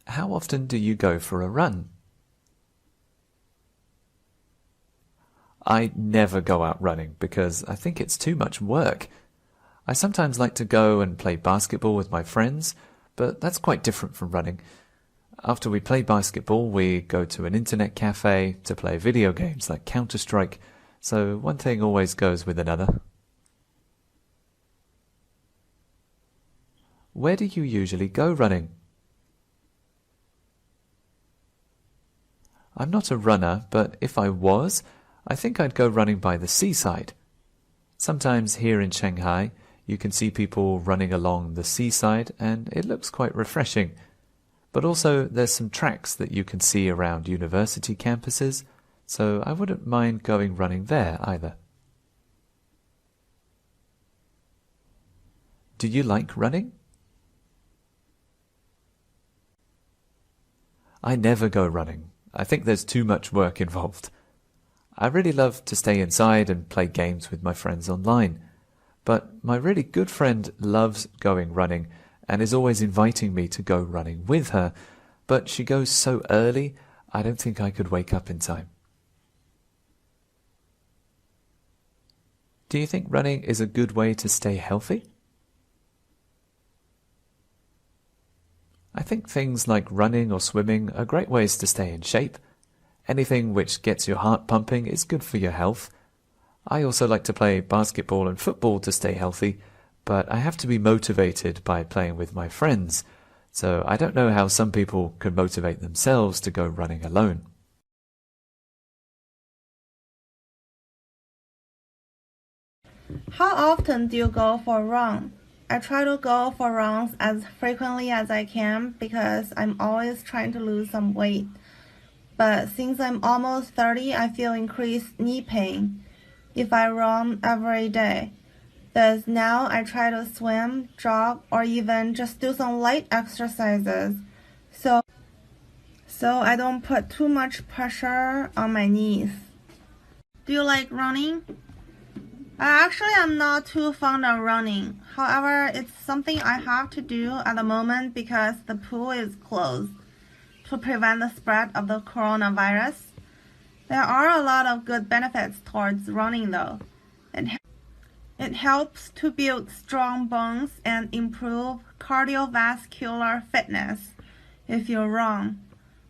How often do you go for a run? I never go out running because I think it's too much work. I sometimes like to go and play basketball with my friends, but that's quite different from running. After we play basketball, we go to an internet cafe to play video games like Counter-Strike, so one thing always goes with another. Where do you usually go running? I'm not a runner, but if I was, I think I'd go running by the seaside. Sometimes here in Shanghai, you can see people running along the seaside, and it looks quite refreshing. But also, there's some tracks that you can see around university campuses, so I wouldn't mind going running there either. Do you like running? I never go running. I think there's too much work involved. I really love to stay inside and play games with my friends online. But my really good friend loves going running and is always inviting me to go running with her, but she goes so early, I don't think I could wake up in time. Do you think running is a good way to stay healthy? I think things like running or swimming are great ways to stay in shape. Anything which gets your heart pumping is good for your health. I also like to play basketball and football to stay healthy, but I have to be motivated by playing with my friends, so I don't know how some people can motivate themselves to go running alone. How often do you go for a run? I try to go for runs as frequently as I can because I'm always trying to lose some weight. But since I'm almost 30, I feel increased knee pain if I run every day. Thus now I try to swim, jog, or even just do some light exercises so I don't put too much pressure on my knees. Do you like running? Actually, I'm not too fond of running. However, it's something I have to do at the moment because the pool is closed to prevent the spread of the coronavirus. There are a lot of good benefits towards running though. It helps to build strong bones and improve cardiovascular fitness if you run.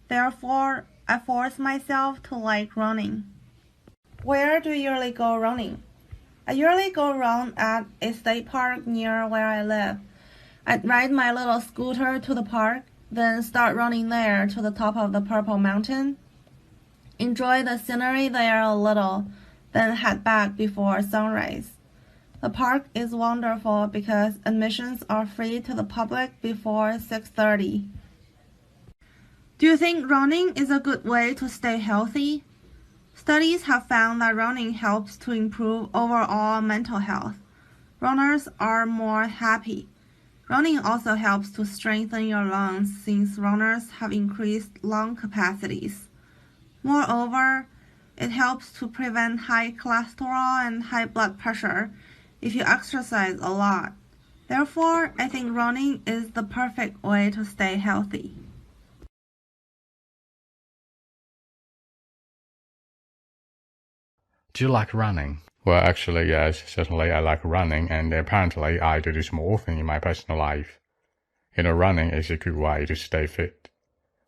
Therefore, I force myself to like running. Where do you usually go running? I usually go run at a state park near where I live. I'd ride my little scooter to the park, then start running there to the top of the Purple Mountain. Enjoy the scenery there a little, then head back before sunrise. The park is wonderful because admissions are free to the public before 6:30. Do you think running is a good way to stay healthy? Studies have found that running helps to improve overall mental health. Runners are more happy. Running also helps to strengthen your lungs since runners have increased lung capacities. Moreover, it helps to prevent high cholesterol and high blood pressure if you exercise a lot. Therefore, I think running is the perfect way to stay healthy. Do you like running? Well, actually, yes, certainly I like running, and apparently I do this more often in my personal life. Running is a good way to stay fit.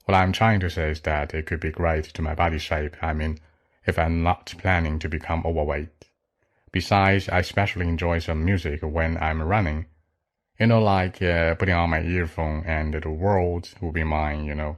What I'm trying to say is that it could be great to my body shape, if I'm not planning to become overweight. Besides, I especially enjoy some music when I'm running. Putting on my earphone and the world will be mine,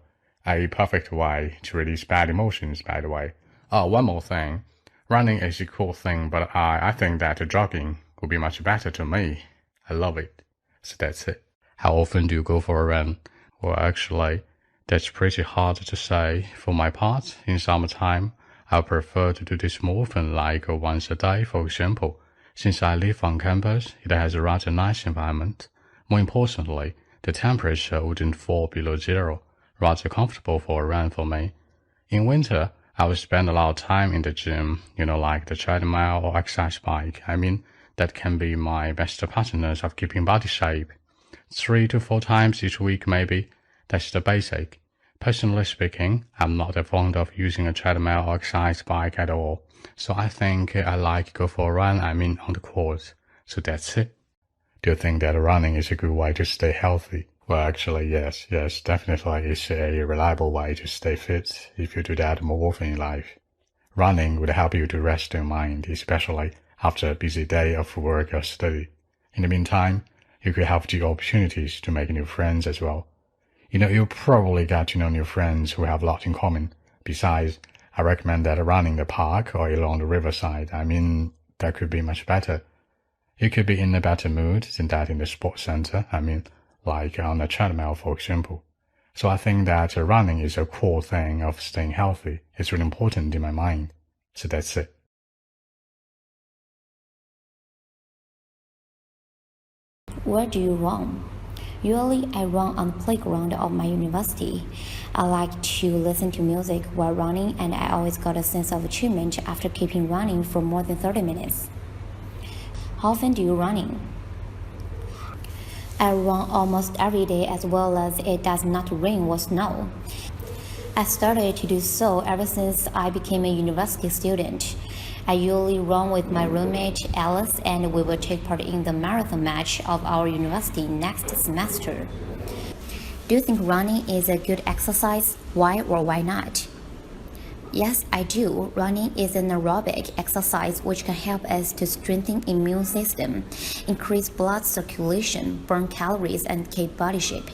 a perfect way to release bad emotions, by the way. Oh, one more thing. Running is a cool thing, but I think that jogging would be much better to me. I love it. So that's it. How often do you go for a run? Well, actually, that's pretty hard to say. For my part, in summertime, I prefer to do this more often, like once a day, for example. Since I live on campus, it has a rather nice environment. More importantly, the temperature wouldn't fall below zero, rather comfortable for a run for me. In winter, I will spend a lot of time in the gym, like the treadmill or exercise bike. That can be my best partners of keeping body shape. 3 to 4 times each week maybe. That's the basic. Personally speaking, I'm not that fond of using a treadmill or exercise bike at all, so I think I like go for a run, on the course. So that's it. Do you think that running is a good way to stay healthy? Well, actually, yes, definitely it's a reliable way to stay fit if you do that more often in life. Running would help you to rest your mind, especially after a busy day of work or study. In the meantime, you could have the opportunities to make new friends as well. You'll probably get to know new friends who have a lot in common. Besides, I recommend that running in the park or along the riverside. That could be much better. You could be in a better mood than that in the sports center. Like on a treadmill, for example. So I think that running is a core thing of staying healthy. It's really important in my mind. So that's it. Where do you run? Usually I run on the playground of my university. I like to listen to music while running, and I always got a sense of achievement after keeping running for more than 30 minutes. How often do you running? I run almost every day as well as it does not rain or snow. I started to do so ever since I became a university student. I usually run with my roommate Alice, and we will take part in the marathon match of our university next semester. Do you think running is a good exercise? Why or why not? Yes, I do. Running is an aerobic exercise which can help us to strengthen immune system, increase blood circulation, burn calories, and keep body shape.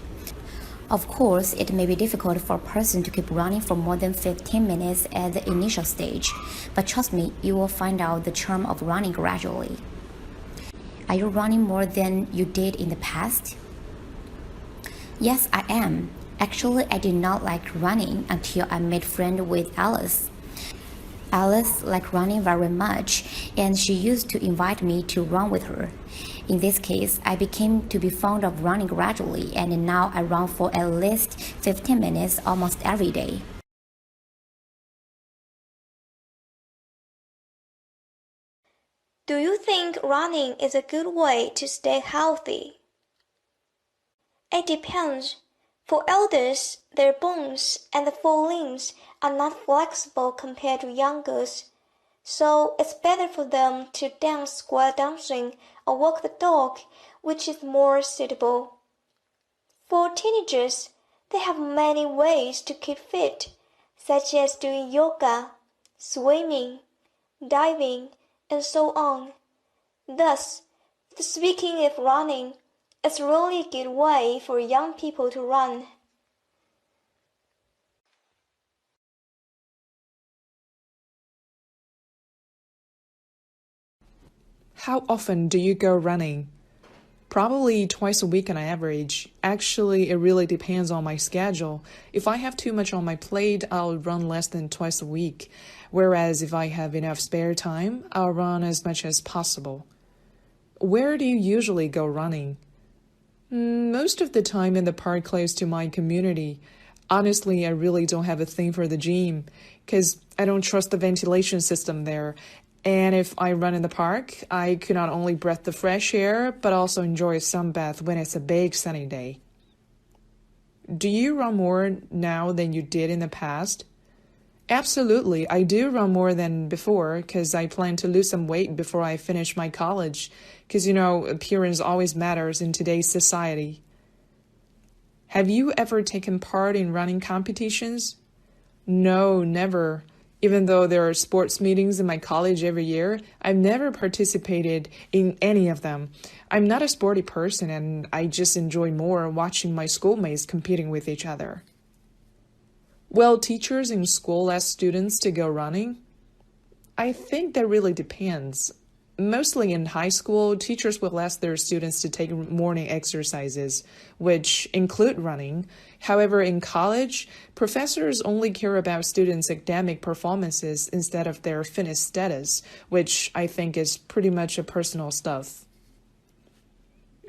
Of course, it may be difficult for a person to keep running for more than 15 minutes at the initial stage, but trust me, you will find out the charm of running gradually. Are you running more than you did in the past? Yes, I am. Actually, I did not like running until I made friends with Alice. Alice liked running very much, and she used to invite me to run with her. In this case, I became to be fond of running gradually, and now I run for at least 15 minutes almost every day. Do you think running is a good way to stay healthy? It depends. For elders, their bones and forelimbs are not flexible compared to youngers, so it's better for them to dance while dancing or walk the dog, which is more suitable. For teenagers, they have many ways to keep fit, such as doing yoga, swimming, diving, and so on. Thus, speaking of running, it's really a good way for young people to run. How often do you go running? Probably twice a week on average. Actually, it really depends on my schedule. If I have too much on my plate, I'll run less than twice a week. Whereas if I have enough spare time, I'll run as much as possible. Where do you usually go running? Most of the time in the park close to my community. Honestly, I really don't have a thing for the gym, because I don't trust the ventilation system there. And if I run in the park, I could not only breathe the fresh air, but also enjoy a sunbath when it's a big sunny day. Do you run more now than you did in the past? Absolutely, I do run more than before because I plan to lose some weight before I finish my college. Because, appearance always matters in today's society. Have you ever taken part in running competitions? No, never. Even though there are sports meetings in my college every year, I've never participated in any of them. I'm not a sporty person, and I just enjoy more watching my schoolmates competing with each other. Will teachers in school ask students to go running? I think that really depends. Mostly in high school, teachers will ask their students to take morning exercises, which include running. However, in college, professors only care about students' academic performances instead of their fitness status, which I think is pretty much a personal stuff.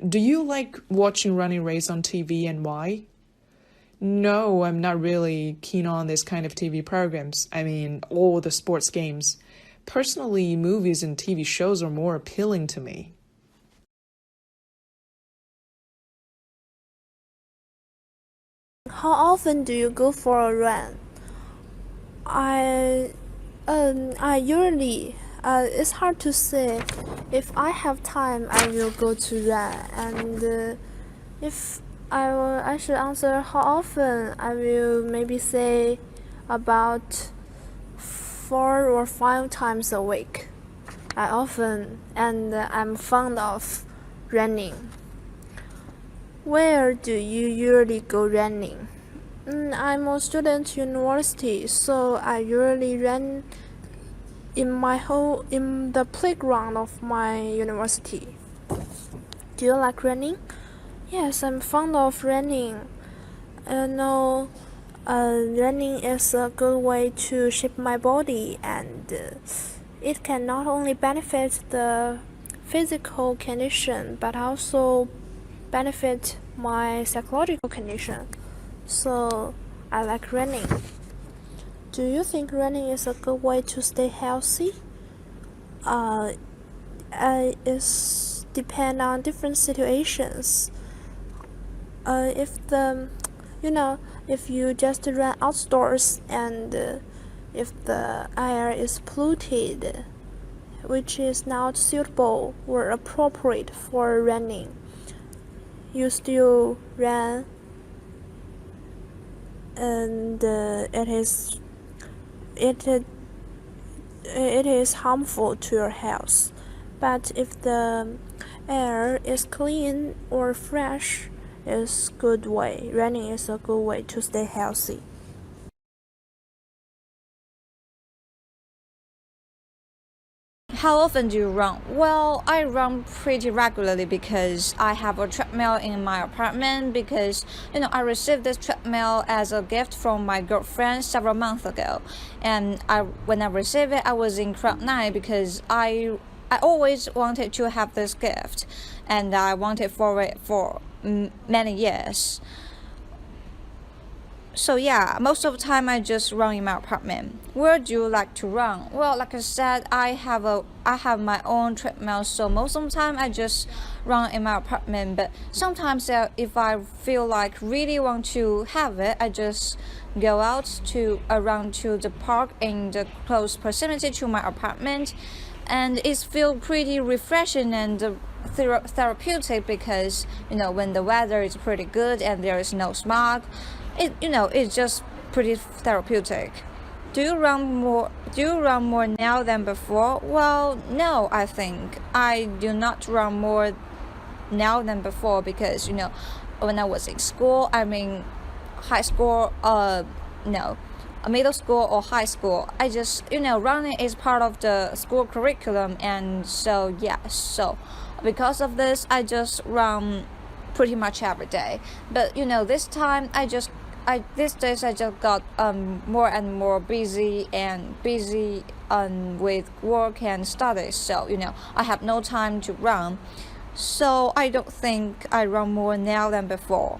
Do you like watching running race on TV, and why? No, I'm not really keen on this kind of TV programs. All the sports games. Personally, movies and TV shows are more appealing to me. How often do you go for a run? I usually it's hard to say. If I have time, I will go to run, and if I should answer how often, I will maybe say about 4 or 5 times a week. I'm fond of running. Where do you usually go running? I'm a student university, so I usually run in the playground of my university. Do you like running? Yes, I'm fond of running. Running is a good way to shape my body, and it can not only benefit the physical condition but also benefit my psychological condition. So I like running. Do you think running is a good way to stay healthy? It's depend on different situations. If you just run outdoors and if the air is polluted, which is not suitable or appropriate for running, you still run, and it is harmful to your health. But if the air is clean or fresh, running is a good way to stay healthy. How often do you run? Well, I run pretty regularly because I have a treadmill in my apartment because I received this treadmill as a gift from my girlfriend several months ago. And when I received it, I was in cloud nine because I always wanted to have this gift, and I wanted for it for many years. So yeah, most of the time I just run in my apartment. Where do you like to run? Well, like I said, I have my own treadmill, so most of the time I just run in my apartment. But sometimes if I feel like really want to have it, I just go out around to the park in the close proximity to my apartment, and it feels pretty refreshing and therapeutic because when the weather is pretty good and there is no smog, it's just pretty therapeutic. Do you run more now than before? Well, no, I think I do not run more now than before because when I was in school, I mean high school, middle school or high school, I just running is part of the school curriculum, and so because of this I just run pretty much every day. But this time these days I just got more and more busy with work and studies, so I have no time to run, so I don't think I run more now than before.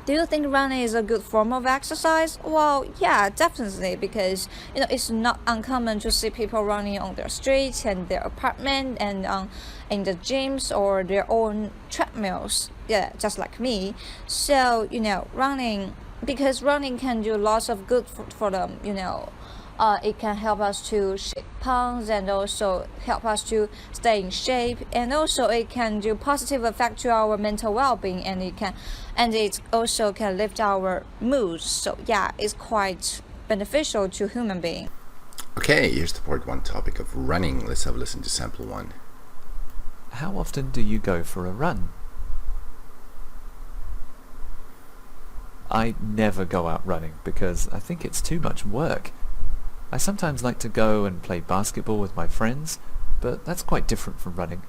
Do you think running is a good form of exercise? Well, yeah, definitely, because it's not uncommon to see people running on their streets and their apartment and in the gyms or their own treadmills. Yeah, just like me. So running can do lots of good for them. It can help us to shake pounds and also help us to stay in shape, and also it can do positive effect to our mental well-being, and it also can lift our moods. So yeah, it's quite beneficial to human being. Okay, here's the part one topic of running. Let's have a listen to sample one. How often do you go for a run? I never go out running because I think it's too much work. I sometimes like to go and play basketball with my friends, but that's quite different from running.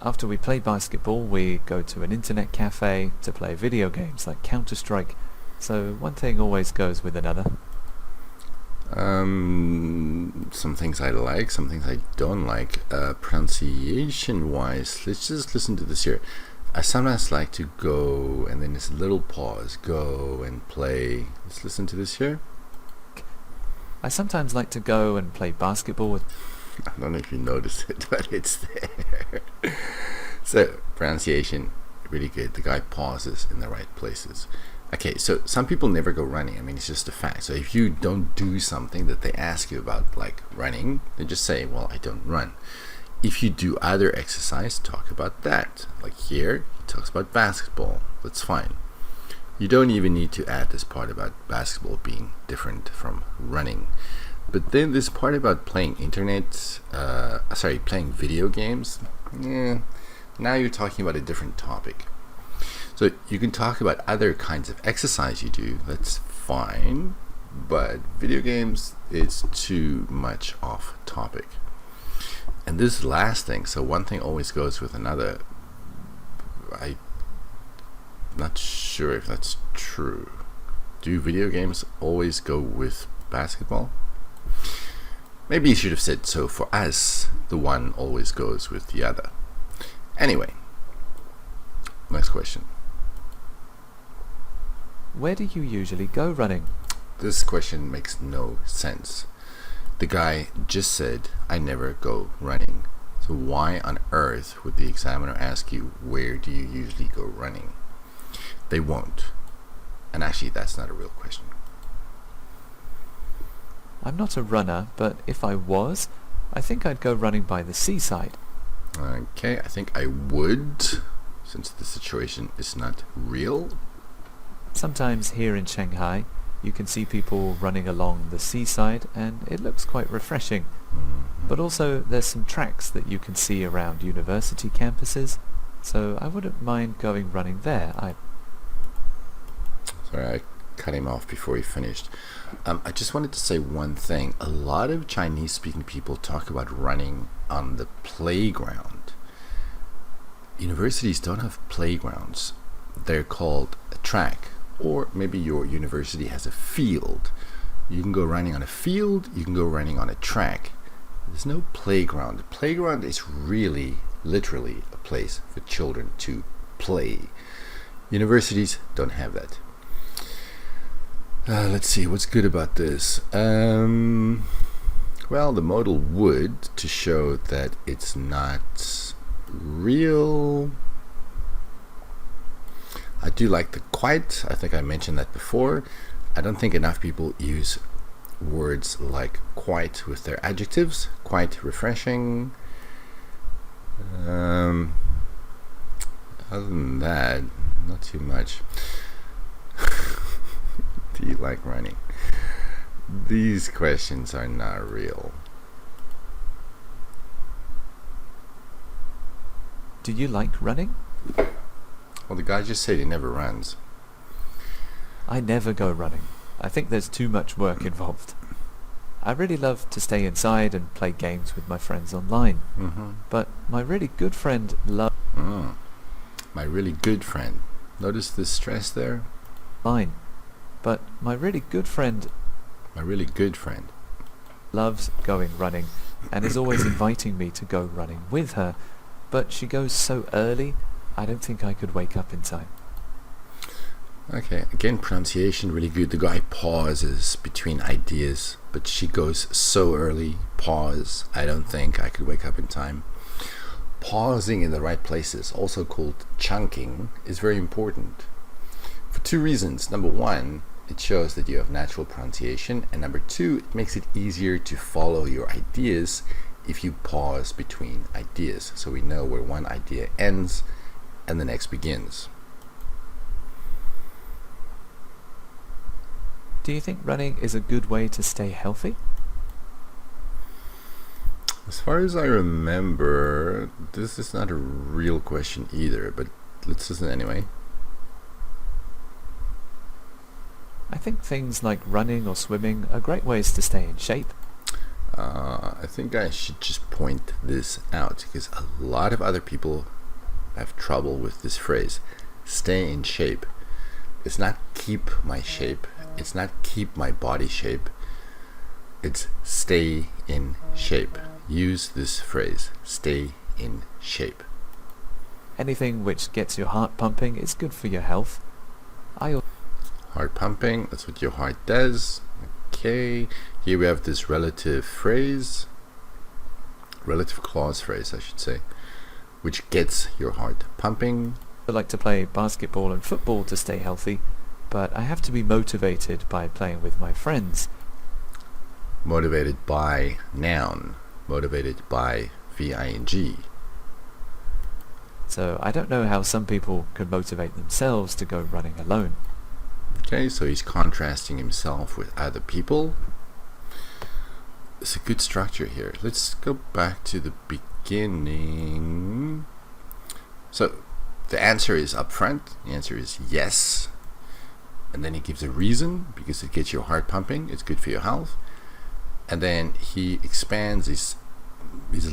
After we play basketball, we go to an internet cafe to play video games like Counter-Strike, so one thing always goes with another. Some things I like, some things I don't like. Pronunciation-wise, let's just listen to this here. I sometimes like to go, and then there's a little pause, go and play. Let's listen to this here. I sometimes like to go and play basketball with... I don't know if you noticed it, but it's there. So, pronunciation, really good. The guy pauses in the right places. Okay, so some people never go running. I mean, it's just a fact. So if you don't do something that they ask you about, like running, then just say, well, I don't run. If you do other exercise, talk about that. Like here, he talks about basketball. That's fine. You don't even need to add this part about basketball being different from running. But then this part about playing playing video games, now you're talking about a different topic. So you can talk about other kinds of exercise you do, that's fine, but video games is too much off topic. And this last thing, so one thing always goes with another, I'm not sure if that's true. Do video games always go with basketball? Maybe you should have said, so for us, the one always goes with the other. Anyway, next question. Where do you usually go running? This question makes no sense. The guy just said, I never go running. So why on earth would the examiner ask you, where do you usually go running? They won't. And actually, that's not a real question. I'm not a runner, but if I was, I think I'd go running by the seaside. Okay, I think I would, since the situation is not real. Sometimes here in Shanghai, you can see people running along the seaside and it looks quite refreshing. But also there's some tracks that you can see around university campuses, so I wouldn't mind going running there. Sorry, I cut him off before he finished. I just wanted to say one thing. A lot of Chinese-speaking people talk about running on the playground. Universities don't have playgrounds. They're called a track, or maybe your university has a field. You can go running on a field, you can go running on a track. There's no playground. The playground is really, literally a place for children to play. Universities don't have that. Let's see, what's good about this? Well, the modal would, to show that it's not real. I do like the quite. I think I mentioned that before. I don't think enough people use words like quite with their adjectives. Quite refreshing. Other than that, not too much. Do you like running? These questions are not real. Do you like running? Well, the guy just said he never runs. I never go running. I think there's too much work involved. I really love to stay inside and play games with my friends online. But my really good friend loves... My really good friend. Notice the stress there? Fine. But my really good friend loves going running and is always inviting me to go running with her. But she goes so early, I don't think I could wake up in time. Okay, again, pronunciation really good. The guy pauses between ideas, but she goes so early. Pause. I don't think I could wake up in time. Pausing in the right places, also called chunking, is very important. For two reasons. Number one, it shows that you have natural pronunciation, and number two, it makes it easier to follow your ideas if you pause between ideas, so we know where one idea ends and the next begins. Do you think running is a good way to stay healthy? As far as I remember, this is not a real question either, but let's listen anyway. I think things like running or swimming are great ways to stay in shape. I think I should just point this out because a lot of other people have trouble with this phrase. Stay in shape. It's not keep my shape. It's not keep my body shape. It's stay in shape. Use this phrase. Stay in shape. Anything which gets your heart pumping is good for your health. Heart pumping, that's what your heart does. Okay, here we have this relative phrase, relative clause phrase I should say, which gets your heart pumping. I like to play basketball and football to stay healthy, but I have to be motivated by playing with my friends. Motivated by noun. Motivated by V-I-N-G. So I don't know how some people can motivate themselves to go running alone. Okay, so he's contrasting himself with other people. It's a good structure here. Let's go back to the beginning. So the answer is up front. The answer is yes. And then he gives a reason, because it gets your heart pumping. It's good for your health. And then he expands his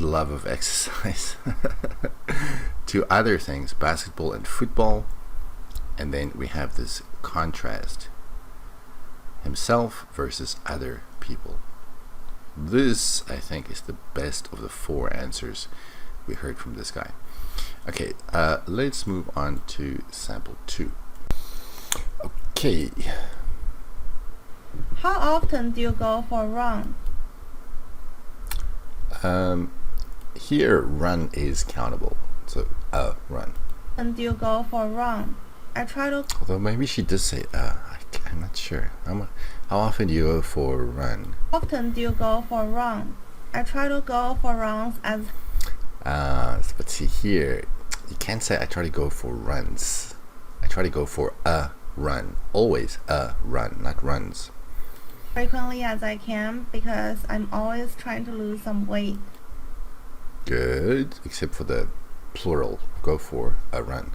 love of exercise to other things, basketball and football. And then we have this contrast, himself versus other people. This, I think, is the best of the 4 answers we heard from this guy. Okay, let's move on to sample 2. Okay. How often do you go for a run? Here, run is countable. So, run. And do you go for a run? I try to. Although maybe she does say, I'm not sure. How often do you go for a run? Often do you go for a run? I try to go for runs as. But see here, you can't say I try to go for runs. I try to go for a run. Always a run, not runs. Frequently as I can, because I'm always trying to lose some weight. Good, except for the plural. Go for a run.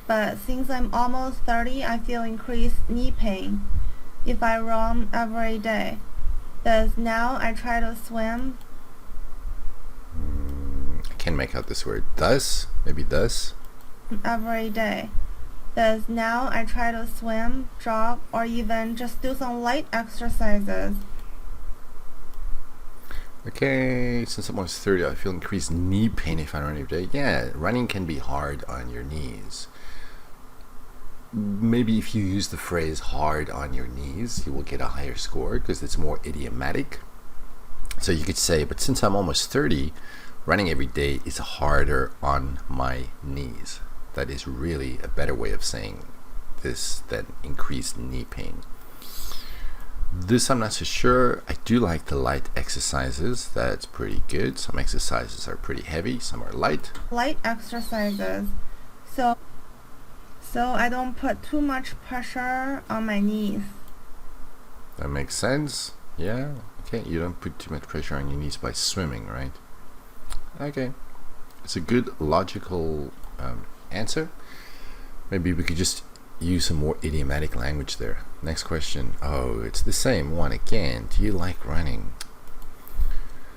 But since I'm almost 30, I feel increased knee pain if I run every day. Thus now I try to swim. I can't make out this word. Thus? Maybe thus? Every day. Thus now I try to swim, jog, or even just do some light exercises. Okay, since I'm almost 30, I feel increased knee pain if I run every day. Yeah, running can be hard on your knees. Maybe if you use the phrase hard on your knees, you will get a higher score because it's more idiomatic. So you could say, but since I'm almost 30, running every day is harder on my knees. That is really a better way of saying this than increased knee pain. This I'm not so sure. I do like the light exercises. That's pretty good. Some exercises are pretty heavy, some are light. Light exercises. So I don't put too much pressure on my knees. That makes sense. Yeah. Okay, you don't put too much pressure on your knees by swimming, right? Okay. It's a good logical answer. Maybe we could just use some more idiomatic language there. Next question. Oh, it's the same one again. Do you like running?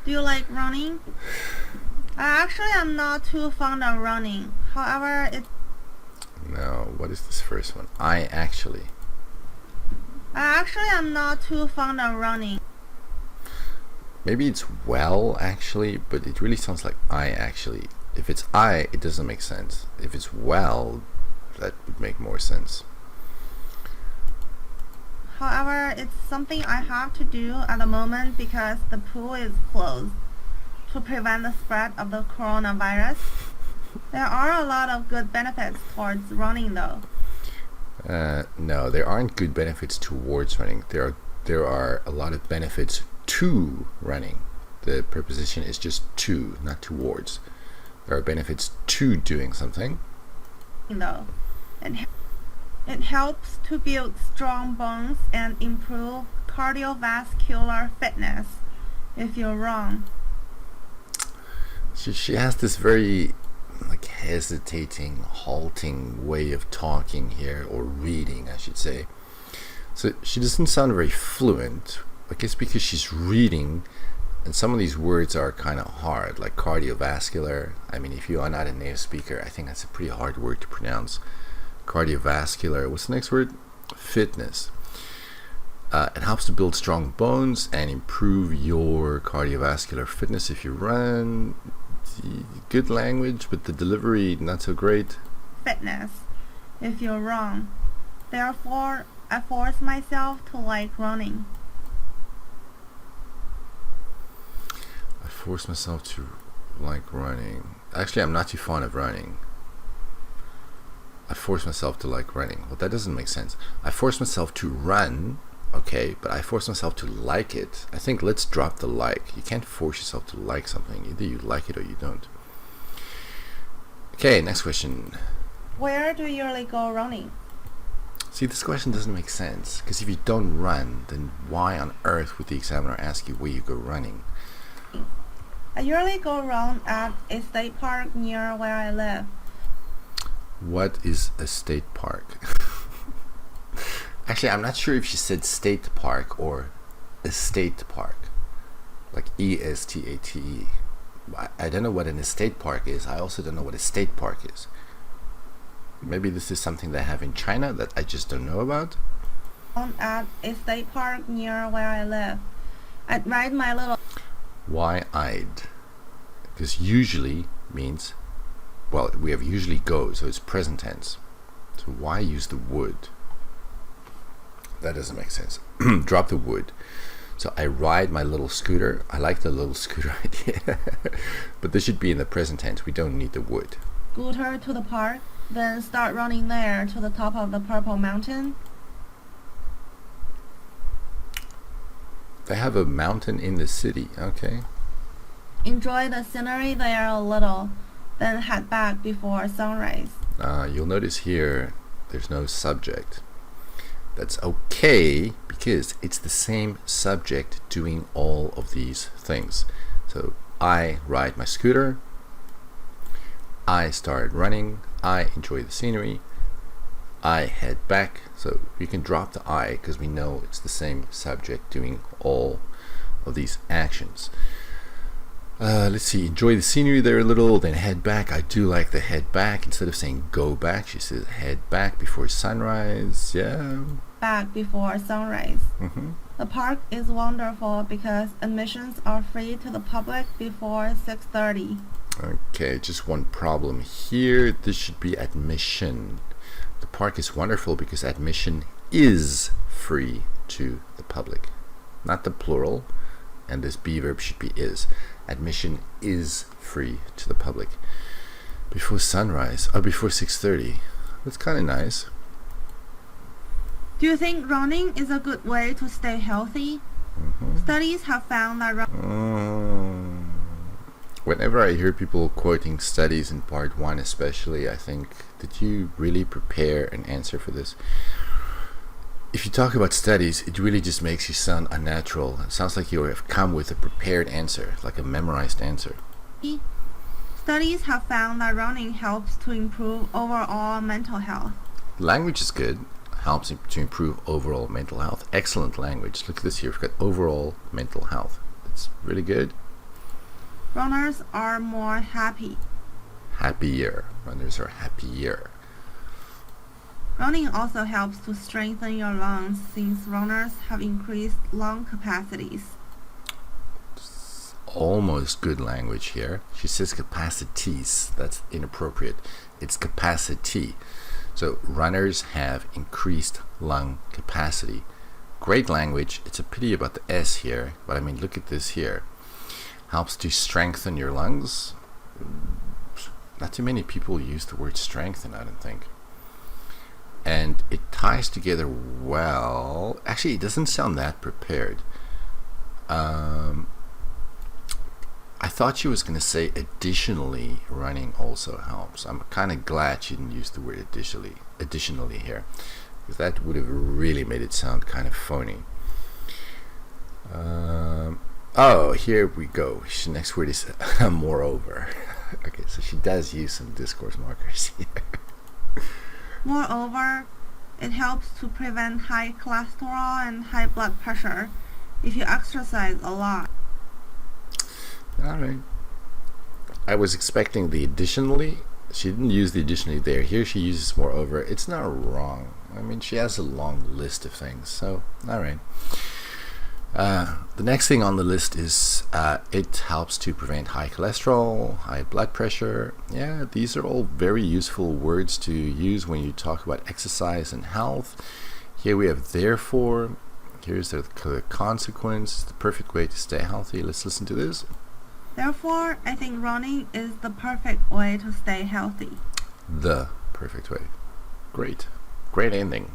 Do you like running? Actually, I'm not too fond of running. However, No, what is this first one? Actually, I'm not too fond of running. Maybe it's well, actually, but it really sounds like actually. If it's it doesn't make sense. If it's well, that would make more sense. However, it's something I have to do at the moment because the pool is closed to prevent the spread of the coronavirus. There are a lot of good benefits towards running though. No, there aren't good benefits towards running. There are a lot of benefits to running. The preposition is just to, not towards. There are benefits to doing something. Though, it helps to build strong bones and improve cardiovascular fitness if you're wrong. She has this very hesitating, halting way of talking here, or reading, I should say. So she doesn't sound very fluent. I guess because she's reading, and some of these words are kind of hard, like cardiovascular. I mean, if you are not a native speaker, I think that's a pretty hard word to pronounce. Cardiovascular. What's the next word? Fitness. It helps to build strong bones and improve your cardiovascular fitness if you run. Good language, but the delivery not so great. Fitness if you're wrong. Therefore, I force myself to like running. I force myself to like running. Actually, I'm not too fond of running. I force myself to like running. Well, that doesn't make sense. I force myself to run, okay, but I force myself to like it. I think let's drop the like. You can't force yourself to like something. Either you like it or you don't. Okay, next question. Where do you usually go running? See, this question doesn't make sense, because if you don't run, then why on earth would the examiner ask you where you go running? I usually go run at a state park near where I live. What is a state park? Actually, I'm not sure if she said state park or estate park, like E-S-T-A-T-E. I don't know what an estate park is. I also don't know what a state park is. Maybe this is something they have in China that I just don't know about. At a state park near where I live. I'd ride my little... Why-eyed? Because usually means, well, we have usually go, so it's present tense. So why use the would? That doesn't make sense. Drop the would. So I ride my little scooter. I like the little scooter idea. But this should be in the present tense. We don't need the would. Scooter to the park, then start running there to the top of the Purple Mountain. They have a mountain in the city. Okay. Enjoy the scenery there a little, then head back before sunrise. You'll notice here there's no subject. That's okay because it's the same subject doing all of these things. So I ride my scooter, I start running, I enjoy the scenery, I head back. So you can drop the I because we know it's the same subject doing all of these actions. Let's see, enjoy the scenery there a little, then head back. I do like the head back. Instead of saying go back, she says head back before sunrise. Yeah. Back before sunrise. The park is wonderful because admissions are free to the public before 6:30. Okay, just one problem here. This should be admission. The park is wonderful because admission is free to the public. Not the plural, and this be verb should be is. Admission is free to the public before sunrise or before 6:30. That's kind of nice. Do you think running is a good way to stay healthy? Studies have found that Whenever I hear people quoting studies in part 1 especially, I think, did you really prepare an answer for this? If you talk about studies, it really just makes you sound unnatural. It sounds like you have come with a prepared answer, like a memorized answer. Studies have found that running helps to improve overall mental health. Language is good. Helps to improve overall mental health. Excellent language. Look at this here. We've got overall mental health. It's really good. Runners are more happy. Happier. Runners are happier. Running also helps to strengthen your lungs since runners have increased lung capacities. Almost good language here. She says capacities. That's inappropriate. It's capacity. So runners have increased lung capacity. Great language. It's a pity about the S here, but I mean, look at this here. Helps to strengthen your lungs. Not too many people use the word strengthen, I don't think. And it ties together well. Actually, it doesn't sound that prepared. I thought she was going to say additionally running also helps. I'm kind of glad she didn't use the word additionally here, because that would have really made it sound kind of phony. Oh, here we go. The next word is moreover. Okay, so she does use some discourse markers here. Moreover, it helps to prevent high cholesterol and high blood pressure if you exercise a lot. Alright. I was expecting the additionally. She didn't use the additionally there. Here she uses moreover. It's not wrong. I mean, she has a long list of things. So, alright. The next thing on the list is it helps to prevent high cholesterol, high blood pressure. Yeah, these are all very useful words to use when you talk about exercise and health. Here we have therefore. Here's the consequence, the perfect way to stay healthy. Let's listen to this. Therefore, I think running is the perfect way to stay healthy. The perfect way. Great ending.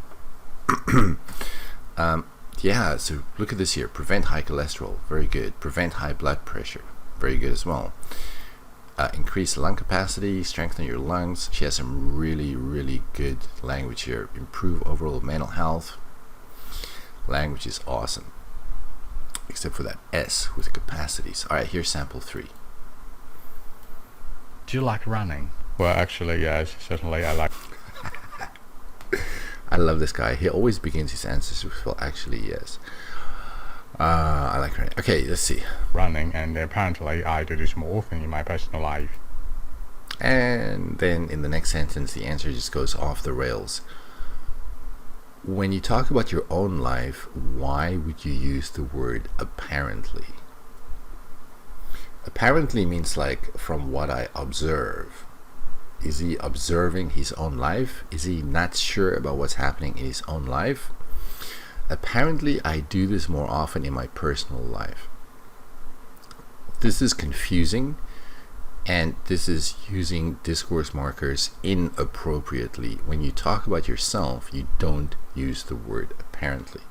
Yeah, so look at this here. Prevent high cholesterol, very good. Prevent high blood pressure, very good as well. Increase lung capacity, strengthen your lungs. She has some really good language here. Improve overall mental health. Language is awesome, except for that S with capacities. All right, here's sample 3. Do you like running? Well, actually, yes, certainly I like. I love this guy. He always begins his answers with, well, actually, yes. I like running. Okay, let's see. Running, and apparently I do this more often in my personal life. And then in the next sentence, the answer just goes off the rails. When you talk about your own life, why would you use the word apparently? Apparently means like, from what I observe. Is he observing his own life? Is he not sure about what's happening in his own life? Apparently, I do this more often in my personal life. This is confusing, and this is using discourse markers inappropriately. When you talk about yourself, you don't use the word apparently.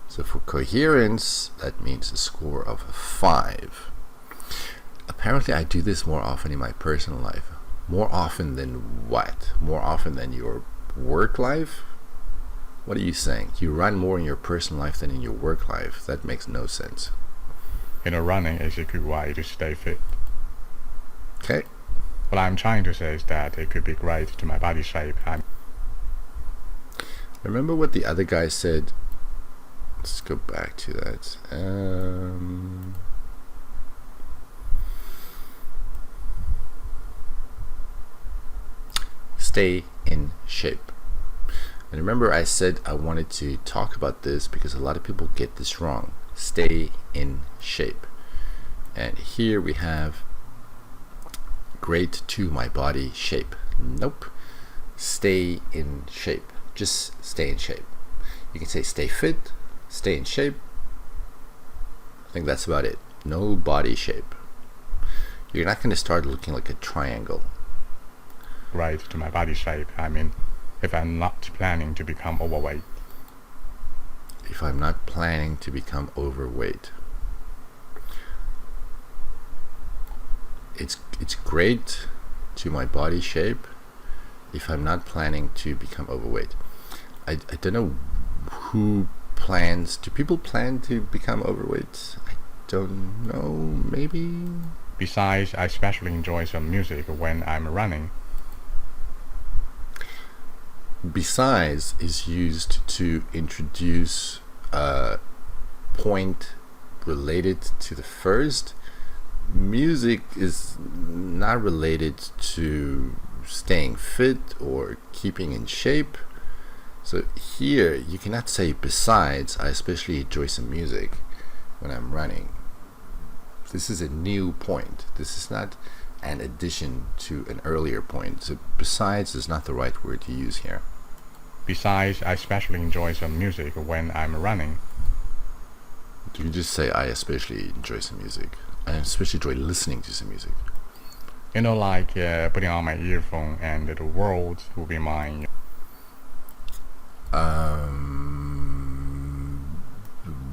So for coherence, that means a score of 5. Apparently, I do this more often in my personal life. More often than what? More often than your work life? What are you saying? You run more in your personal life than in your work life? That makes no sense. Running is a good way to stay fit. Okay. What I'm trying to say is that it could be great to my body shape. Remember what the other guy said? Let's go back to that. Stay in shape. And remember, I said I wanted to talk about this because a lot of people get this wrong. Stay in shape. And here we have great to my body shape. Nope. Stay in shape. Just stay in shape. You can say stay fit, stay in shape. I think that's about it. No body shape. You're not going to start looking like a triangle. Great to my body shape. I mean, if I'm not planning to become overweight. If I'm not planning to become overweight. It's great to my body shape if I'm not planning to become overweight. I don't know who plans. Do people plan to become overweight? I don't know. Maybe. Besides, I especially enjoy some music when I'm running. Besides is used to introduce a point related to the first. Music is not related to staying fit or keeping in shape. So here you cannot say besides, I especially enjoy some music when I'm running. This is a new point. This is not an addition to an earlier point. So besides is not the right word to use here. Besides, I especially enjoy some music when I'm running. You can just say I especially enjoy some music. I especially enjoy listening to some music. Like putting on my earphone and the world will be mine.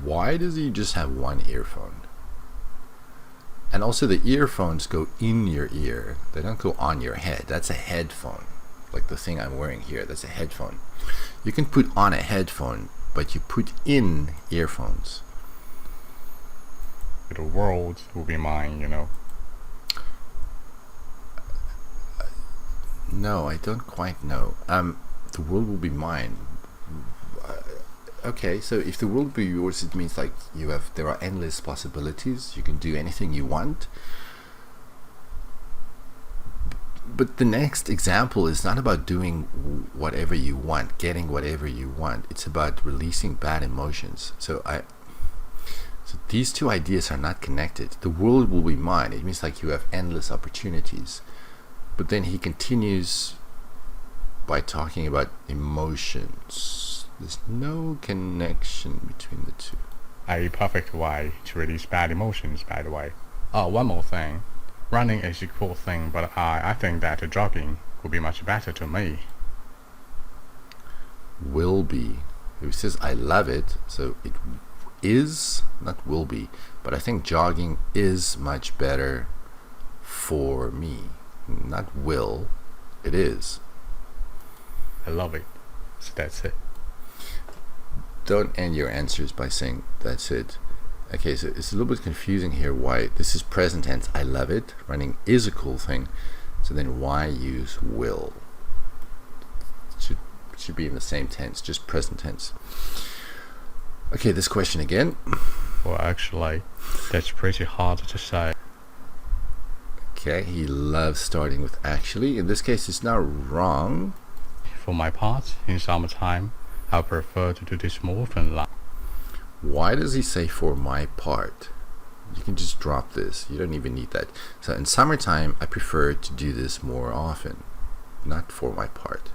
Why does he just have one earphone? And also the earphones go in your ear. They don't go on your head. That's a headphone. Like the thing I'm wearing here, that's a headphone. You can put on a headphone, but you put in earphones. The world will be mine, No, I don't quite know. The world will be mine. Okay, so if the world will be yours, it means like there are endless possibilities. You can do anything you want. But the next example is not about doing whatever you want, getting whatever you want. It's about releasing bad emotions. So these two ideas are not connected. The world will be mine. It means like you have endless opportunities. But then he continues by talking about emotions. There's no connection between the two. A perfect way to release bad emotions, by the way. Oh, one more thing. Running is a cool thing, but I think that jogging would be much better to me. will be. If he says I love it, so it is, not will be, but I think jogging is much better for me. Not will, it is. I love it. So that's it. Don't end your answers by saying that's it. Okay, so it's a little bit confusing here why this is present tense. I love it. Running is a cool thing. So then why use will? It should be in the same tense, just present tense. Okay, this question again. Well, actually, that's pretty hard to say. Okay, he loves starting with actually. In this case, it's not wrong. For my part, in summertime, I prefer to do this more often. Why does he say for my part? You can just drop this. You don't even need that. So in summertime, I prefer to do this more often. Not for my part.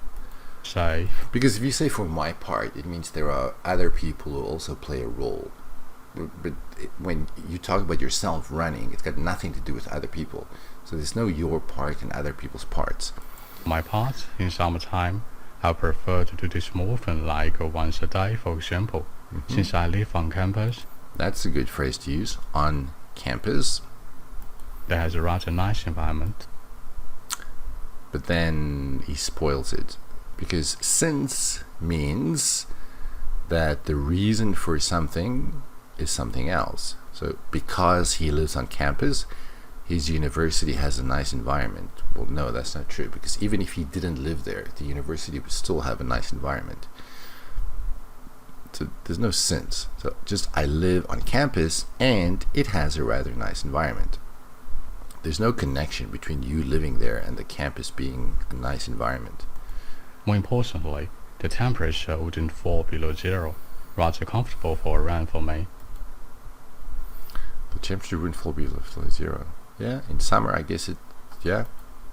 Say, because if you say for my part, it means there are other people who also play a role. But when you talk about yourself running, it's got nothing to do with other people. So there's no your part and other people's parts. My part, in summertime, I prefer to do this more often, like once a day, for example. Since I live on campus. That's a good phrase to use. On campus. That has a rather nice environment. But then he spoils it. Because since means that the reason for something is something else. So because he lives on campus, his university has a nice environment. Well, no, that's not true. Because even if he didn't live there, the university would still have a nice environment. So there's no sense. So just I live on campus and it has a rather nice environment. There's no connection between you living there and the campus being a nice environment. More importantly, the temperature wouldn't fall below 0. Rather comfortable for a run for me. The temperature wouldn't fall below 0. Yeah, in summer I guess it, yeah.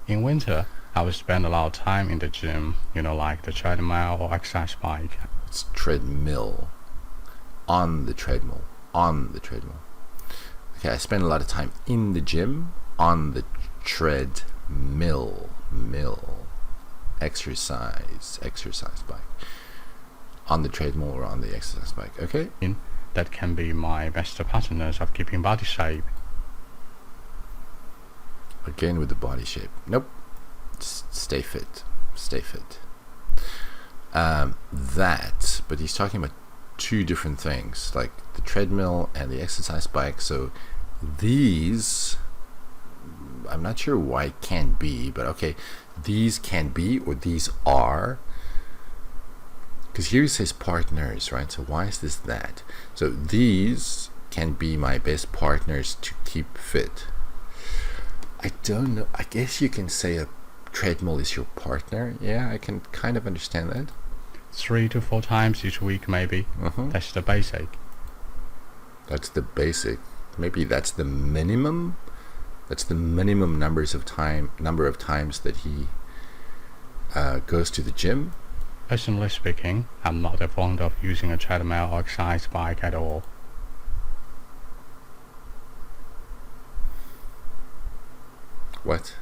In winter, I would spend a lot of time in the gym, like the treadmill or exercise bike. It's treadmill. On the treadmill. On the treadmill. Okay, I spend a lot of time in the gym, on the treadmill. Exercise bike. On the treadmill or on the exercise bike, okay? That can be my best partners of keeping body shape. Again with the body shape. Nope. Stay fit. Stay fit. But he's talking about two different things, like the treadmill and the exercise bike. So these, I'm not sure why it can be, but okay, these can be or these are, because here he says partners, right? So why is this that? So these can be my best partners to keep fit. I don't know. I guess you can say a treadmill is your partner. Yeah, I can kind of understand that. 3 to 4 times each week, maybe. That's the basic. That's the basic. Maybe that's the minimum. That's the minimum number of times that he goes to the gym. Personally speaking, I'm not that fond of using a treadmill or exercise bike at all. What?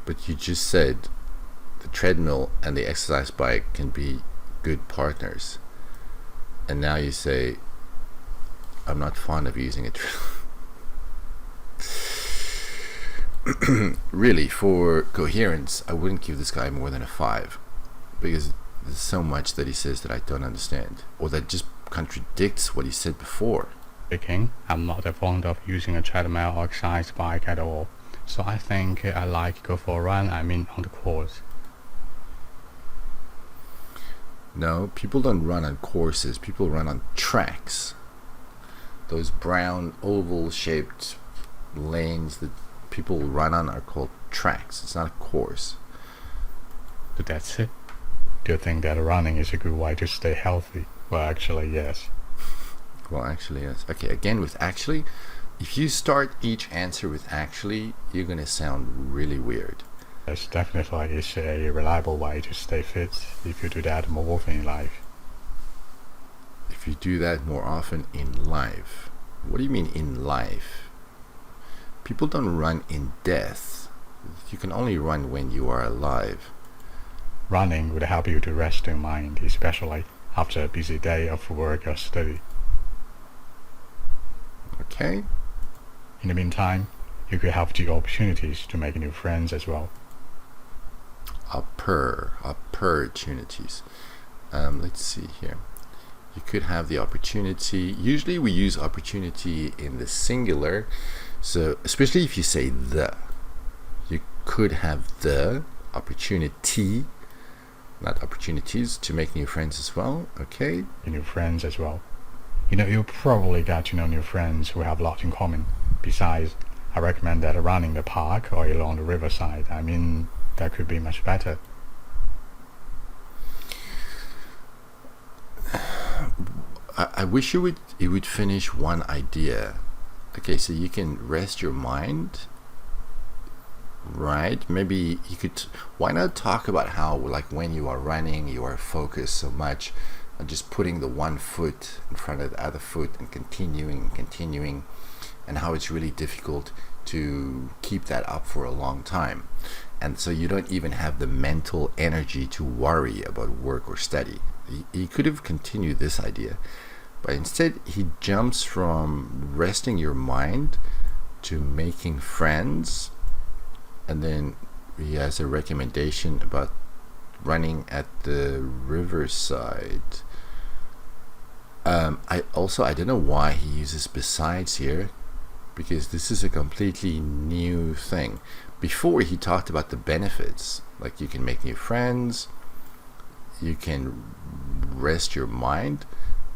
But you just said the treadmill and the exercise bike can be good partners. And now you say, I'm not fond of using a treadmill. Really, for coherence, I wouldn't give this guy more than a 5. Because there's so much that he says that I don't understand. Or that just contradicts what he said before. Speaking, I'm not that fond of using a treadmill or exercise bike at all. So I think I like go for a run, on the course. No, people don't run on courses. People run on tracks. Those brown oval-shaped lanes that people run on are called tracks. It's not a course. But that's it. Do you think that running is a good way to stay healthy? Well, actually, yes. Well, actually, yes. Okay, again with actually. If you start each answer with actually, you're going to sound really weird. Yes, definitely is a reliable way to stay fit if you do that more often in life. If you do that more often in life. What do you mean in life? People don't run in death. You can only run when you are alive. Running would help you to rest your mind, especially after a busy day of work or study. Okay. In the meantime, you could have the opportunities to make new friends as well. Opportunities. Let's see here. You could have the opportunity. Usually we use opportunity in the singular. So especially if you say the, you could have the opportunity, not opportunities, to make new friends as well. Okay. New friends as well. You'll probably get to know new friends who have lots in common. Besides, I recommend that running the park or along the riverside. That could be much better. I wish you would finish one idea. Okay, so you can rest your mind, right? Maybe you could. Why not talk about how, like, when you are running, you are focused so much on just putting the one foot in front of the other foot and continuing, and how it's really difficult to keep that up for a long time. And so you don't even have the mental energy to worry about work or study. He could have continued this idea, but instead he jumps from resting your mind to making friends, and then he has a recommendation about running at the riverside. I don't know why he uses besides here, because this is a completely new thing. Before, he talked about the benefits, like you can make new friends, you can rest your mind,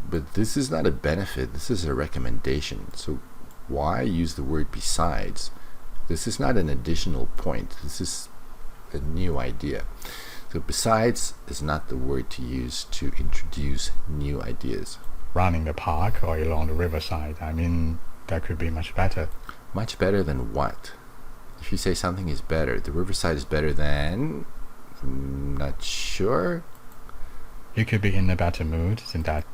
but this is not a benefit, this is a recommendation. So why use the word besides? This is not an additional point, this is a new idea. So besides is not the word to use to introduce new ideas. Running the park or along the riverside, that could be much better. Much better than what? If you say something is better, the riverside is better than... I'm not sure. You could be in a better mood than that.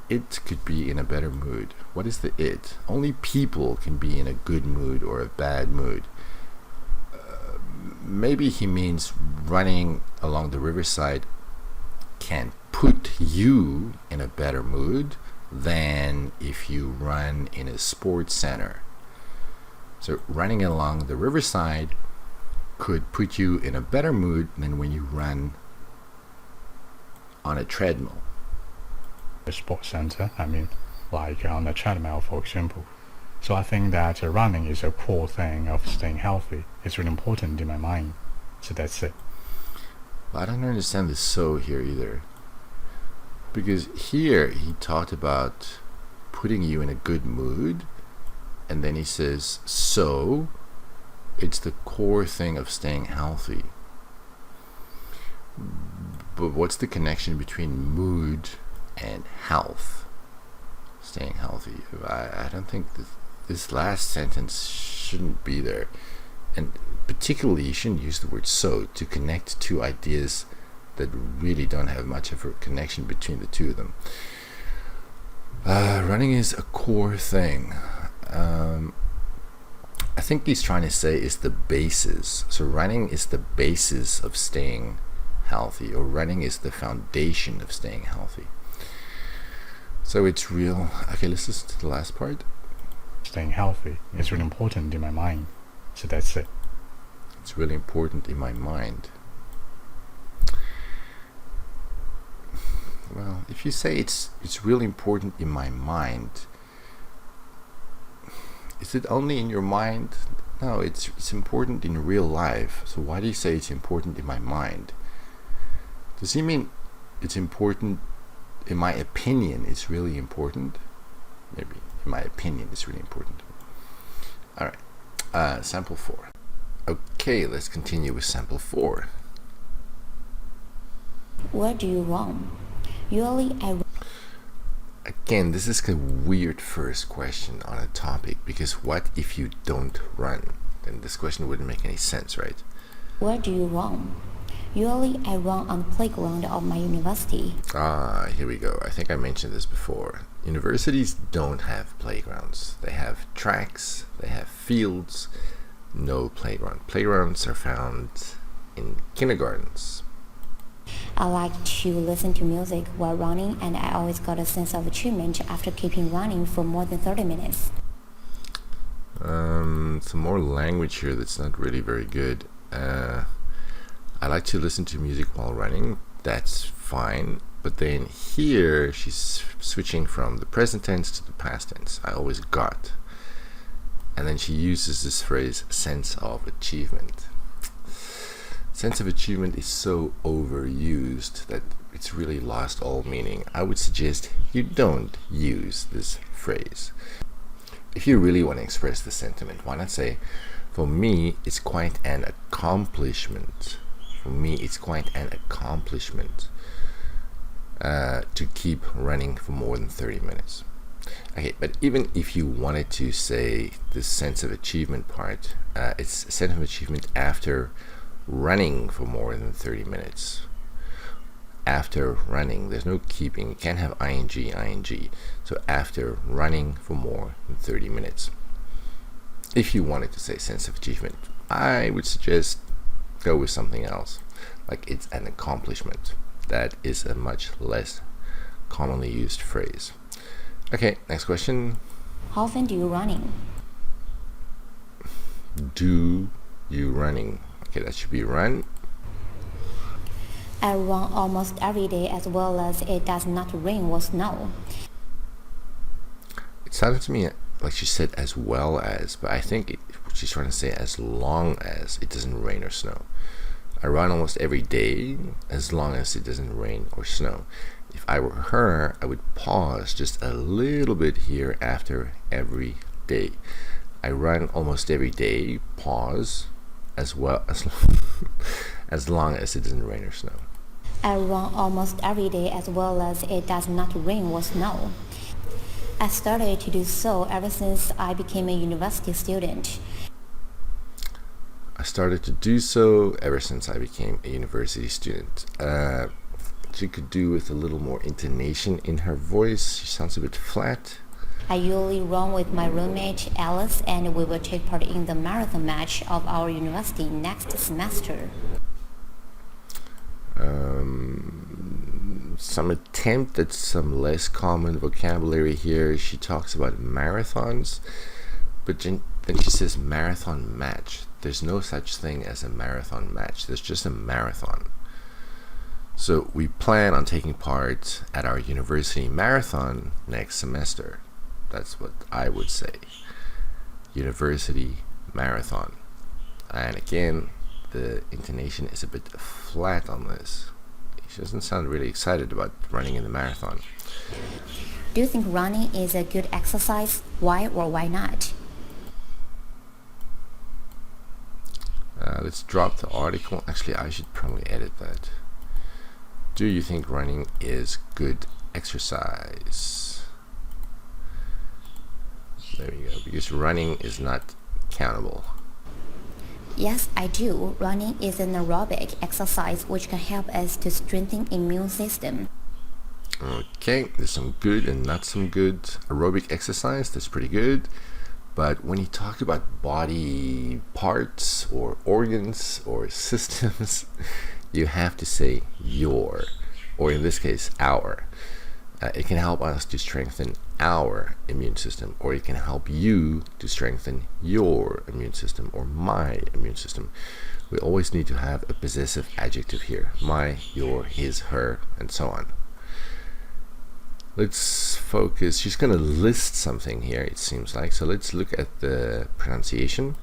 It could be in a better mood. What is the it? Only people can be in a good mood or a bad mood. Maybe he means running along the riverside can put you in a better mood than if you run in a sports center. So running along the riverside could put you in a better mood than when you run on a treadmill. The sports center, like on a treadmill, for example. So I think that running is a core thing of staying healthy. It's really important in my mind. So that's it. Well, I don't understand the so here either. Because here he talked about putting you in a good mood, and then he says, so it's the core thing of staying healthy. But what's the connection between mood and health? Staying healthy. I don't think this last sentence shouldn't be there. And particularly, you shouldn't use the word so to connect two ideas that really don't have much of a connection between the two of them. Running is a core thing. I think he's trying to say is the basis. So running is the basis of staying healthy, or running is the foundation of staying healthy. So it's real. Okay, let's listen to the last part. Staying healthy is really important in my mind. So that's it. It's really important in my mind. Well, if you say it's really important in my mind, is it only in your mind? No, it's important in real life. So why do you say it's important in my mind? Does he mean it's important, in my opinion, it's really important? Maybe, in my opinion, it's really important. Alright, sample 4. Okay, let's continue with sample 4. Where do you run? Usually I... Again, this is a weird first question on a topic, because what if you don't run? Then this question wouldn't make any sense, right? Where do you run? Usually I run on the playground of my university. Here we go. I think I mentioned this before. Universities don't have playgrounds. They have tracks, they have fields, no playground. Playgrounds are found in kindergartens? I like to listen to music while running, and I always got a sense of achievement after keeping running for more than 30 minutes. Some more language here that's not really very good. I like to listen to music while running. That's fine. But then here she's switching from the present tense to the past tense. I always got. And then she uses this phrase, sense of achievement. Sense of achievement is so overused that it's really lost all meaning. I would suggest you don't use this phrase. If you really want to express the sentiment, why not say, for me, it's quite an accomplishment. For me, it's quite an accomplishment to keep running for more than 30 minutes. Okay, but even if you wanted to say the sense of achievement part, it's a sense of achievement after running for more than 30 minutes. After running, there's no keeping. You can't have ing. So after running for more than 30 minutes. If you wanted to say sense of achievement, I would suggest go with something else. Like it's an accomplishment. That is a much less commonly used phrase. Okay, next question. How often do you running? Do you running? Okay, that should be run. I run almost every day as well as it does not rain or snow. It sounded to me like she said as well as, but I think she's trying to say as long as it doesn't rain or snow. I run almost every day as long as it doesn't rain or snow. If I were her, I would pause just a little bit here after every day. I run almost every day, pause, as well as long as it doesn't rain or snow. I run almost every day as well as it does not rain or snow. I started to do so ever since I became a university student. I started to do so ever since I became a university student. She could do with a little more intonation in her voice. She sounds a bit flat. I usually run with my roommate Alice, and we will take part in the marathon match of our university next semester. Some attempt at some less common vocabulary here. She talks about marathons, but then she says marathon match. There's no such thing as a marathon match. There's just a marathon. So we plan on taking part at our university marathon next semester. That's what I would say. University marathon. And again, the intonation is a bit flat on this. She doesn't sound really excited about running in the marathon. Do you think running is a good exercise? Why or why not? Let's drop the article. Actually, I should probably edit that. Do you think running is good exercise? There we go. Because running is not countable. Yes, I do. Running is an aerobic exercise which can help us to strengthen immune system. Okay, there's some good and not some good aerobic exercise. That's pretty good. But when you talk about body parts or organs or systems, you have to say your, or in this case, our. It can help us to strengthen our immune system, or it can help you to strengthen your immune system, or my immune system. We always need to have a possessive adjective here. My, your, his, her, and so on. Let's focus. She's going to list something here, it seems like. So let's look at the pronunciation.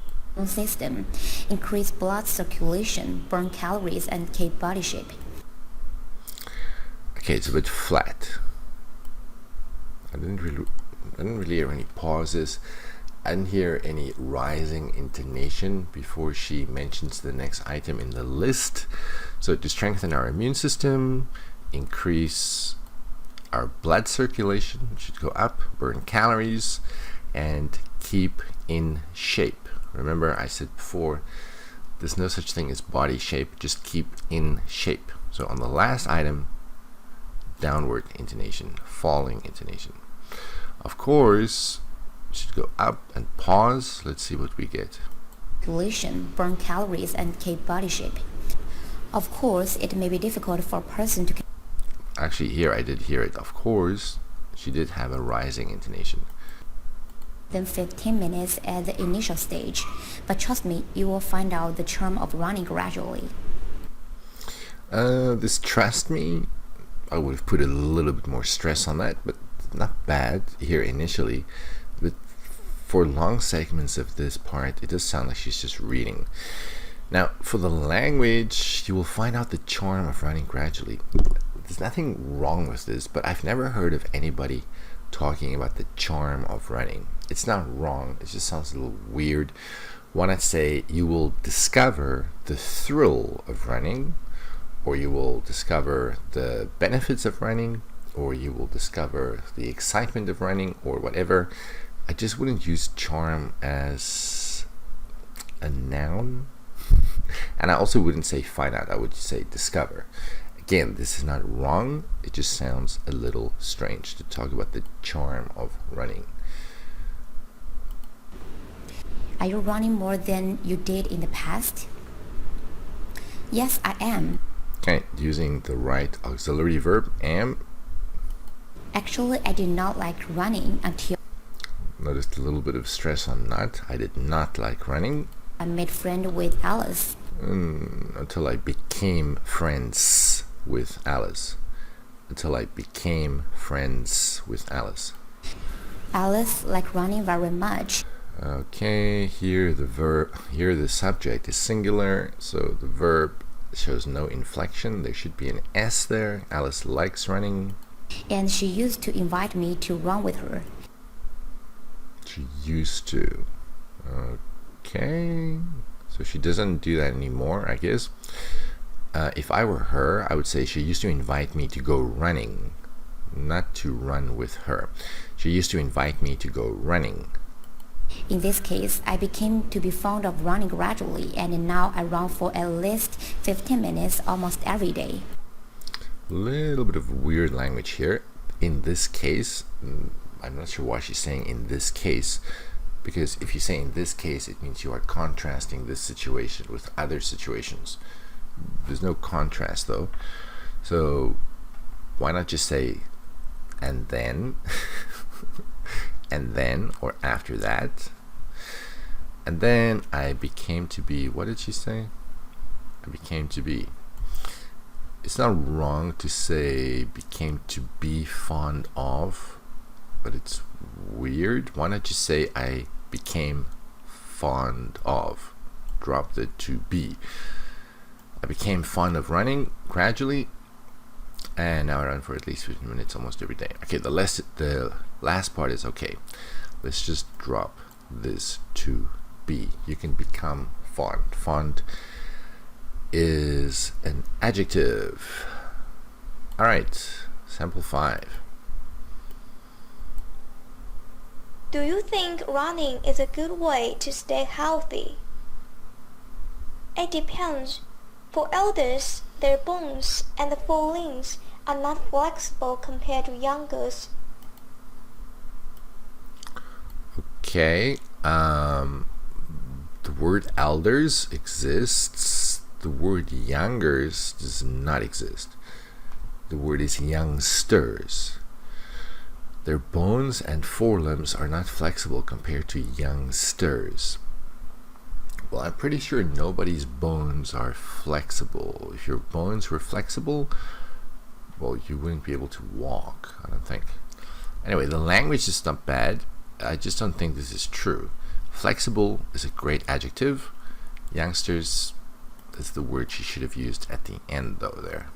System, increase blood circulation, burn calories, and keep body shape. Okay, it's a bit flat. I didn't really hear any pauses. I didn't hear any rising intonation before she mentions the next item in the list. So to strengthen our immune system, increase our blood circulation, should go up, burn calories, and keep in shape. Remember, I said before, there's no such thing as body shape, just keep in shape. So on the last item, downward intonation, falling intonation. Of course, should go up and pause. Let's see what we get. Circulation, burn calories, and keep body shape. Of course, it may be difficult for a person to Actually, here I did hear it. Of course, she did have a rising intonation. than 15 minutes at the initial stage, but trust me, you will find out the charm of running gradually. This trust me, I would have put a little bit more stress on that, but not bad here initially. But for long segments of this part, it does sound like she's just reading. Now, for the language, you will find out the charm of running gradually. There's nothing wrong with this, but I've never heard of anybody talking about the charm of running. It's not wrong, it just sounds a little weird. Why not say you will discover the thrill of running, or you will discover the benefits of running, or you will discover the excitement of running, or whatever. I just wouldn't use charm as a noun. And I also wouldn't say find out, I would say discover. Again, this is not wrong, it just sounds a little strange to talk about the charm of running. Are you running more than you did in the past? Yes, I am. Okay, using the right auxiliary verb, am. Actually, I did not like running until Noticed a little bit of stress on not. I did not like running. I made friends with Alice. Until I became friends with Alice. Until I became friends with Alice. Alice liked running very much. Okay, here the subject is singular, so the verb shows no inflection. There should be an S there. Alice likes running. And she used to invite me to run with her. She used to. Okay, so she doesn't do that anymore, I guess. If I were her, I would say she used to invite me to go running, not to run with her. She used to invite me to go running. In this case, I became to be fond of running gradually, and now I run for at least 15 minutes almost every day. Little bit of weird language here. In this case, I'm not sure why she's saying in this case, because if you say in this case, it means you are contrasting this situation with other situations. There's no contrast though, so why not just say and then and then, or after that. And then I became to be, what did she say? I became to be. It's not wrong to say became to be fond of, but it's weird. Why not just say I became fond of? Drop the to be. I became fond of running gradually, and now I run for at least 15 minutes almost every day. Okay, the last part is okay. Let's just drop this to be. You can become fond. Fond is an adjective. All right, sample 5. Do you think running is a good way to stay healthy? It depends. For elders, their bones and the full limbs are not flexible compared to youngers. Okay, the word elders exists. The word youngers does not exist. The word is youngsters. Their bones and forelimbs are not flexible compared to youngsters. Well, I'm pretty sure nobody's bones are flexible. If your bones were flexible, well, you wouldn't be able to walk, I don't think. Anyway, the language is not bad. I just don't think this is true. Flexible is a great adjective. Youngsters is the word she should have used at the end, though, there.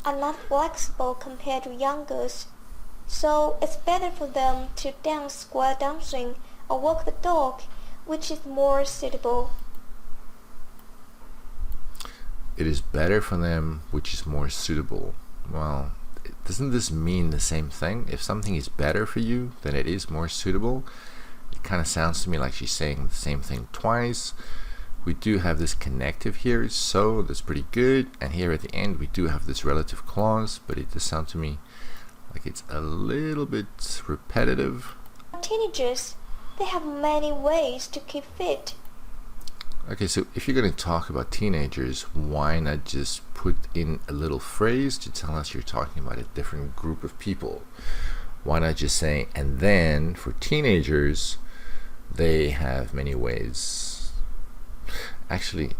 Are not flexible compared to youngers. So it's better for them to dance square dancing or walk the dog, which is more suitable. It is better for them, which is more suitable. Well, doesn't this mean the same thing? If something is better for you, then it is more suitable. It kind of sounds to me like she's saying the same thing twice. We do have this connective here, so that's pretty good. And here at the end, we do have this relative clause, but it does sound to me like it's a little bit repetitive. Teenagers, they have many ways to keep fit. Okay, so if you're going to talk about teenagers, why not just put in a little phrase to tell us you're talking about a different group of people? Why not just say, and then for teenagers, they have many ways. Actually,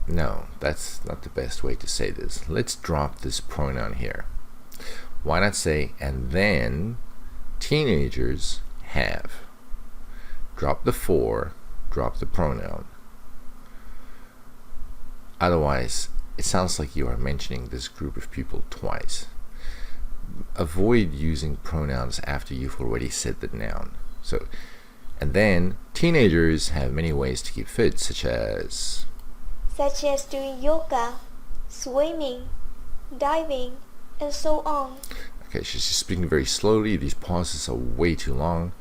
no, that's not the best way to say this. Let's drop this pronoun here. Why not say, and then teenagers have. Drop the for, drop the pronoun. Otherwise, it sounds like you are mentioning this group of people twice. Avoid using pronouns after you've already said the noun. So, and then teenagers have many ways to keep fit, such as doing yoga, swimming, diving, and so on. Okay, she's just speaking very slowly. These pauses are way too long.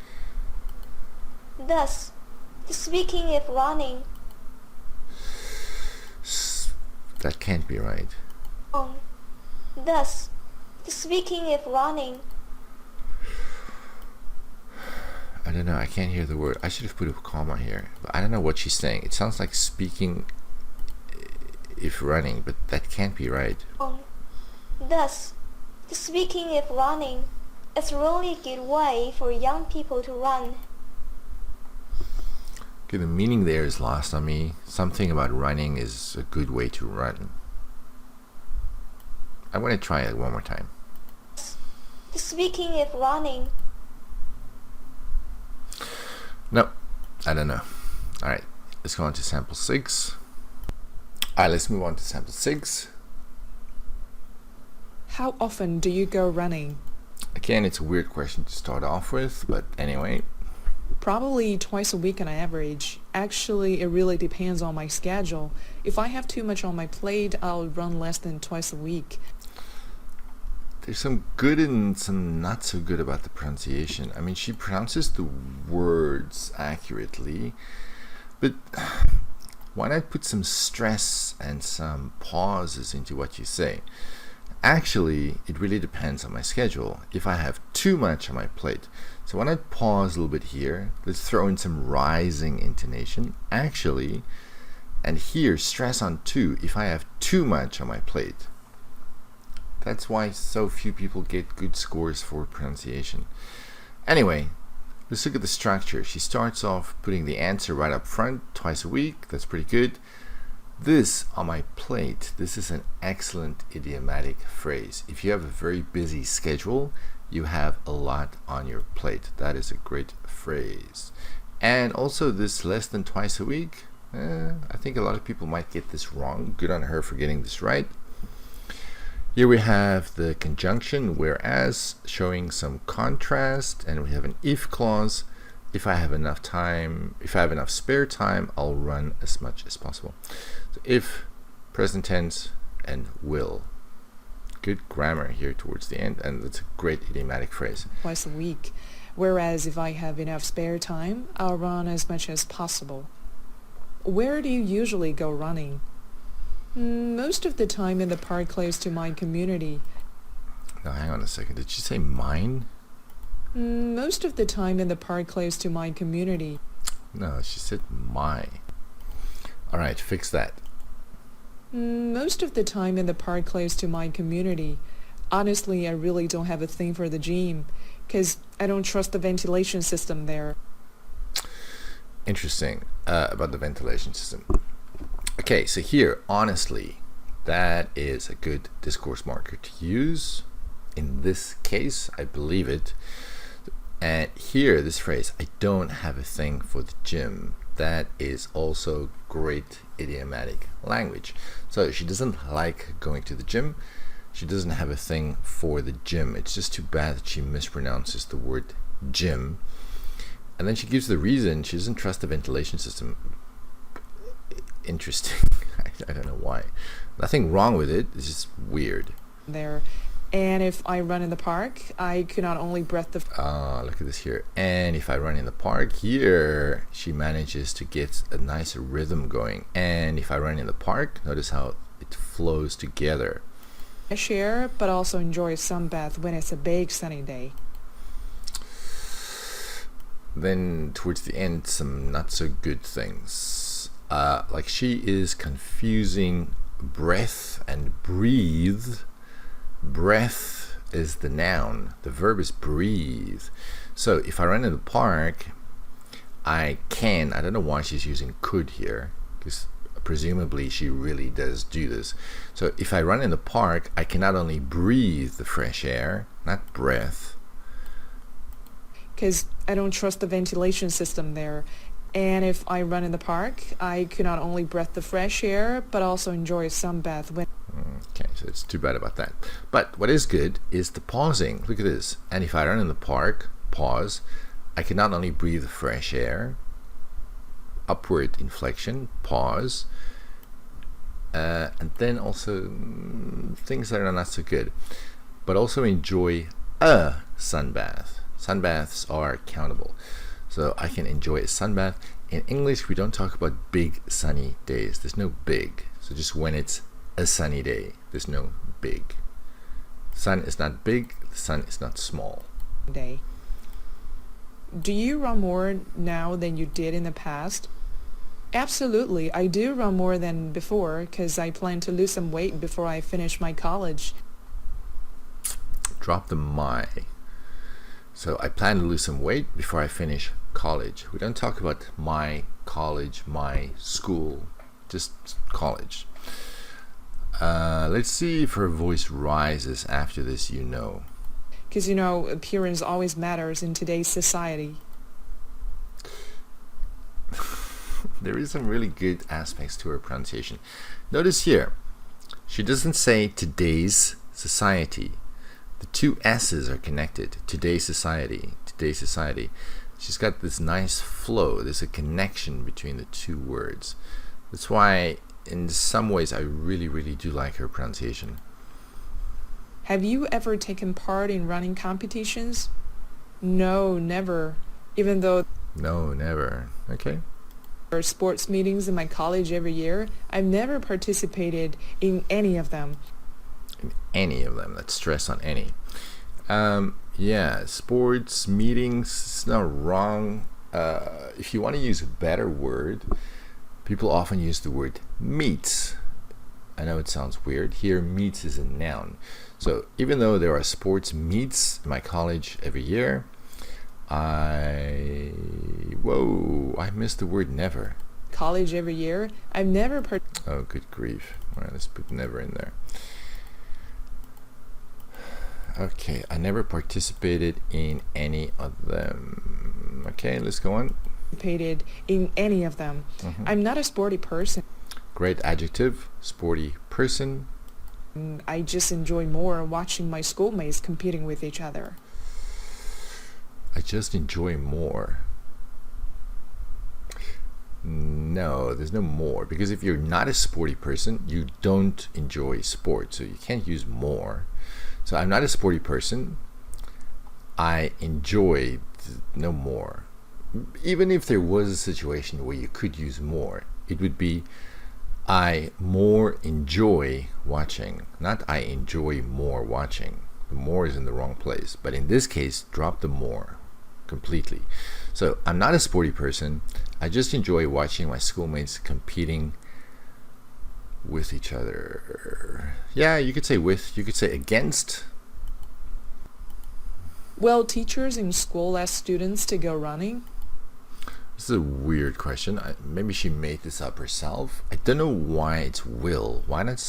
Thus, speaking of running. That can't be right. Thus, speaking of running. I don't know, I can't hear the word. I should have put a comma here. But I don't know what she's saying. It sounds like speaking if running, but that can't be right. Thus, speaking of running, it's really a good way for young people to run. Okay, the meaning there is lost on me. Something about running is a good way to run. I want to try it one more time. Speaking of running. No, I don't know. Alright, let's go on to sample 6. Alright, let's move on to sample 6. How often do you go running? Again, it's a weird question to start off with, but anyway. Probably twice a week on average. Actually, it really depends on my schedule. If I have too much on my plate, I'll run less than twice a week. There's some good and some not so good about the pronunciation. I mean, she pronounces the words accurately, but why not put some stress and some pauses into what you say? Actually, it really depends on my schedule. If I have too much on my plate, so why not pause a little bit here? Let's throw in some rising intonation. Actually, and here, stress on too, if I have too much on my plate. That's why so few people get good scores for pronunciation. Anyway, let's look at the structure. She starts off putting the answer right up front, twice a week. That's pretty good. This on my plate, this is an excellent idiomatic phrase. If you have a very busy schedule, you have a lot on your plate. That is a great phrase. And also this less than twice a week, I think a lot of people might get this wrong. Good on her for getting this right. Here we have the conjunction whereas, showing some contrast, and we have an if clause. If I have enough time, if I have enough spare time, I'll run as much as possible. So if, present tense, and will. Good grammar here towards the end, and that's a great idiomatic phrase. Twice a week. Whereas if I have enough spare time, I'll run as much as possible. Where do you usually go running? Most of the time in the park close to my community. Now hang on a second, did she say mine? Most of the time in the park close to my community. No, she said my. Alright, fix that. Most of the time in the park close to my community. Honestly, I really don't have a thing for the gym, because I don't trust the ventilation system there. Interesting about the ventilation system. Okay, so here, honestly, that is a good discourse marker to use. In this case, I believe it. And here, this phrase, I don't have a thing for the gym. That is also great idiomatic language. So she doesn't like going to the gym. She doesn't have a thing for the gym. It's just too bad that she mispronounces the word gym. And then she gives the reason she doesn't trust the ventilation system. Interesting. I don't know why. Nothing wrong with it. It's just weird. There. And if I run in the park, I could not only breath the... Look at this here. And if I run in the park, here she manages to get a nice rhythm going. And if I run in the park, notice how it flows together. I share, but also enjoy a sunbath when it's a big sunny day. Then towards the end, some not so good things. like she is confusing breath and breathe. Breath is the noun. The verb is breathe. So if I run in the park, I don't know why she's using could here, because presumably she really does do this. So if I run in the park, I can not only breathe the fresh air, not breath. Because I don't trust the ventilation system there. And if I run in the park, I could not only breathe the fresh air, but also enjoy a sunbath. Okay, so it's too bad about that. But what is good is the pausing. Look at this. And if I run in the park, pause, I can not only breathe the fresh air, upward inflection, pause, and then also things that are not so good, but also enjoy a sunbath. Sunbaths are countable. So I can enjoy a sunbath. In English, we don't talk about big sunny days. There's no big. So just when it's a sunny day, there's no big. Sun is not big, the sun is not small. Day. Do you run more now than you did in the past? Absolutely, I do run more than before because I plan to lose some weight before I finish my college. Drop the my. So I plan to lose some weight before I finish college. We don't talk about my college, my school, just college. Let's see if her voice rises after this, you know. Because, you know, appearance always matters in today's society. There is some really good aspects to her pronunciation. Notice here, she doesn't say today's society. The two S's are connected. Today's society, today's society. She's got this nice flow. There's a connection between the two words. That's why, in some ways, I really, really do like her pronunciation. Have you ever taken part in running competitions? No, never. Even though No, never. Okay. there are sports meetings in my college every year, I've never participated in any of them. In any of them. Let's stress on any. Yeah, sports meetings, it's not wrong. If you want to use a better word, people often use the word meets. I know it sounds weird. Here, meets is a noun. So even though there are sports meets in my college every year, I missed the word never. College every year, I've never Oh, good grief. All right, let's put never in there. Okay, I never participated in any of them. Okay, let's go on. participated in any of them. I'm not a sporty person. Great adjective, sporty person. I just enjoy more watching my schoolmates competing with each other. I just enjoy more. No, there's no more, because if you're not a sporty person, you don't enjoy sports, so you can't use more. So I'm not a sporty person. I enjoy no more. Even if there was a situation where you could use more, it would be I more enjoy watching, not I enjoy more watching. The more is in the wrong place. But in this case, drop the more completely. So I'm not a sporty person. I just enjoy watching my schoolmates competing with each other. Yeah, you could say with, you could say against. Well, teachers in school ask students to go running. This is a weird question. Maybe she made this up herself. I don't know why it's will. Why not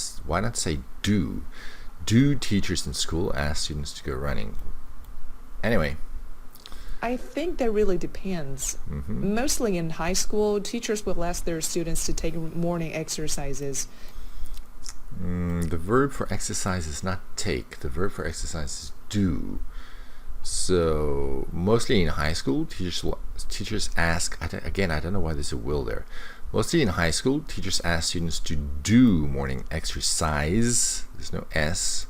say do? Do teachers in school ask students to go running? Anyway. I think that really depends. Mostly in high school, teachers will ask their students to take morning exercises. The verb for exercise is not take. The verb for exercise is do. So mostly in high school, teachers ask, again, I don't know why there's a will there. Mostly in high school, teachers ask students to do morning exercise. There's no S.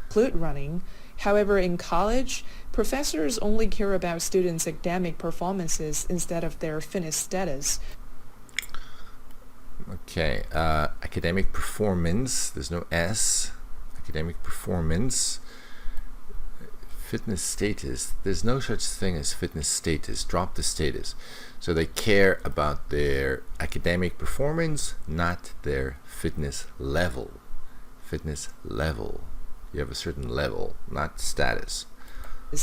Include running. However, in college, professors only care about students' academic performances instead of their fitness status. Okay, academic performance, there's no S. Academic performance. fitness status. There's no such thing as fitness status. Drop the status. So they care about their academic performance, not their fitness level. Fitness level. You have a certain level, not status.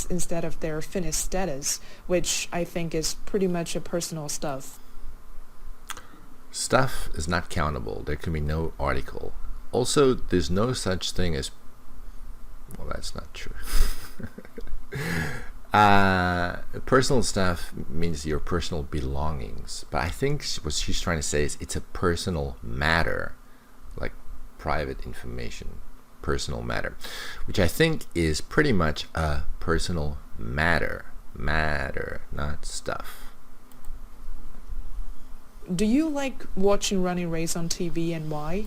Instead of their fitness status, which I think is pretty much a personal stuff. Stuff is not countable. There can be no article. Also, there's no such thing as... Well, that's not true. Personal stuff means your personal belongings. But I think what she's trying to say is it's a personal matter, like private information. Personal matter, which I think is pretty much a personal matter. Matter, not stuff. Do you like watching running race on TV and why?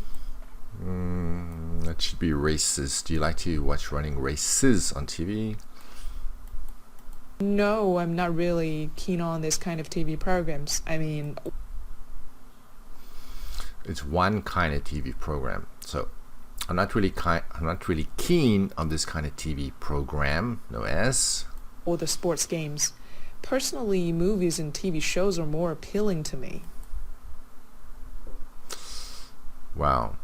That should be races. Do you like to watch running races on TV? No, I'm not really keen on this kind of TV programs. I mean... It's one kind of TV program. So I'm not really keen on this kind of TV program. No S. Or the sports games. Personally, movies and TV shows are more appealing to me. Wow.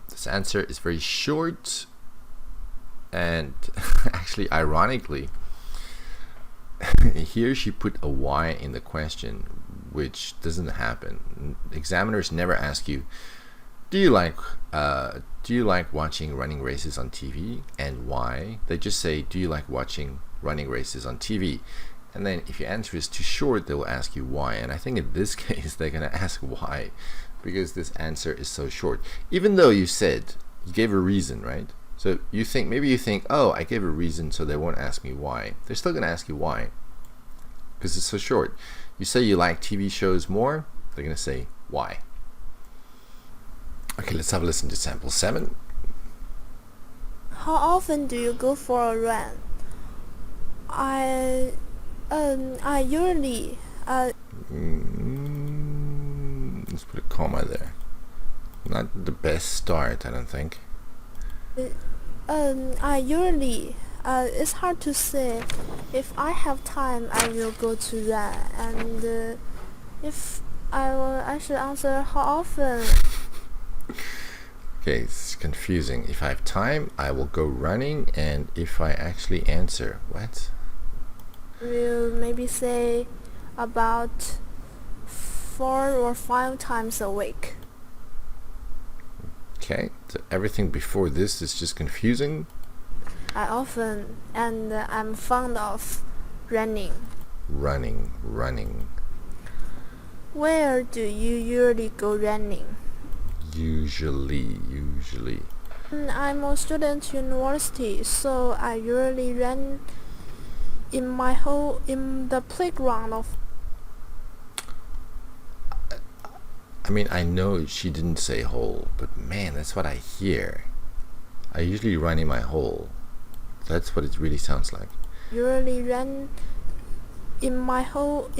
This answer is very short, and actually, ironically, here she put a Y in the question, which doesn't happen. Examiners never ask you, do you like watching running races on TV, and why? They just say, do you like watching running races on TV? And then if your answer is too short, they will ask you why. And I think in this case, they're going to ask why, because this answer is so short. Even though you gave a reason, right? So maybe you think, oh, I gave a reason, so they won't ask me why. They're still going to ask you why, because it's so short. You say you like TV shows more, they're going to say why. Okay, let's have a listen to sample 7. How often do you go for a run? I usually let's put a comma there. Not the best start, I don't think. I usually it's hard to say. If I have time, I will go to run, and if I should answer how often. Okay, it's confusing. If I have time, I will go running, and if I actually answer, what? We'll maybe say about 4 or 5 times a week. Okay, so everything before this is just confusing. I often, and I'm fond of running. Running. Where do you usually go running? Usually. I'm a student university, so I usually run in the playground of... I mean, I know she didn't say hole, but man, that's what I hear. I usually run in my hole. That's what it really sounds like. Usually run in my hole.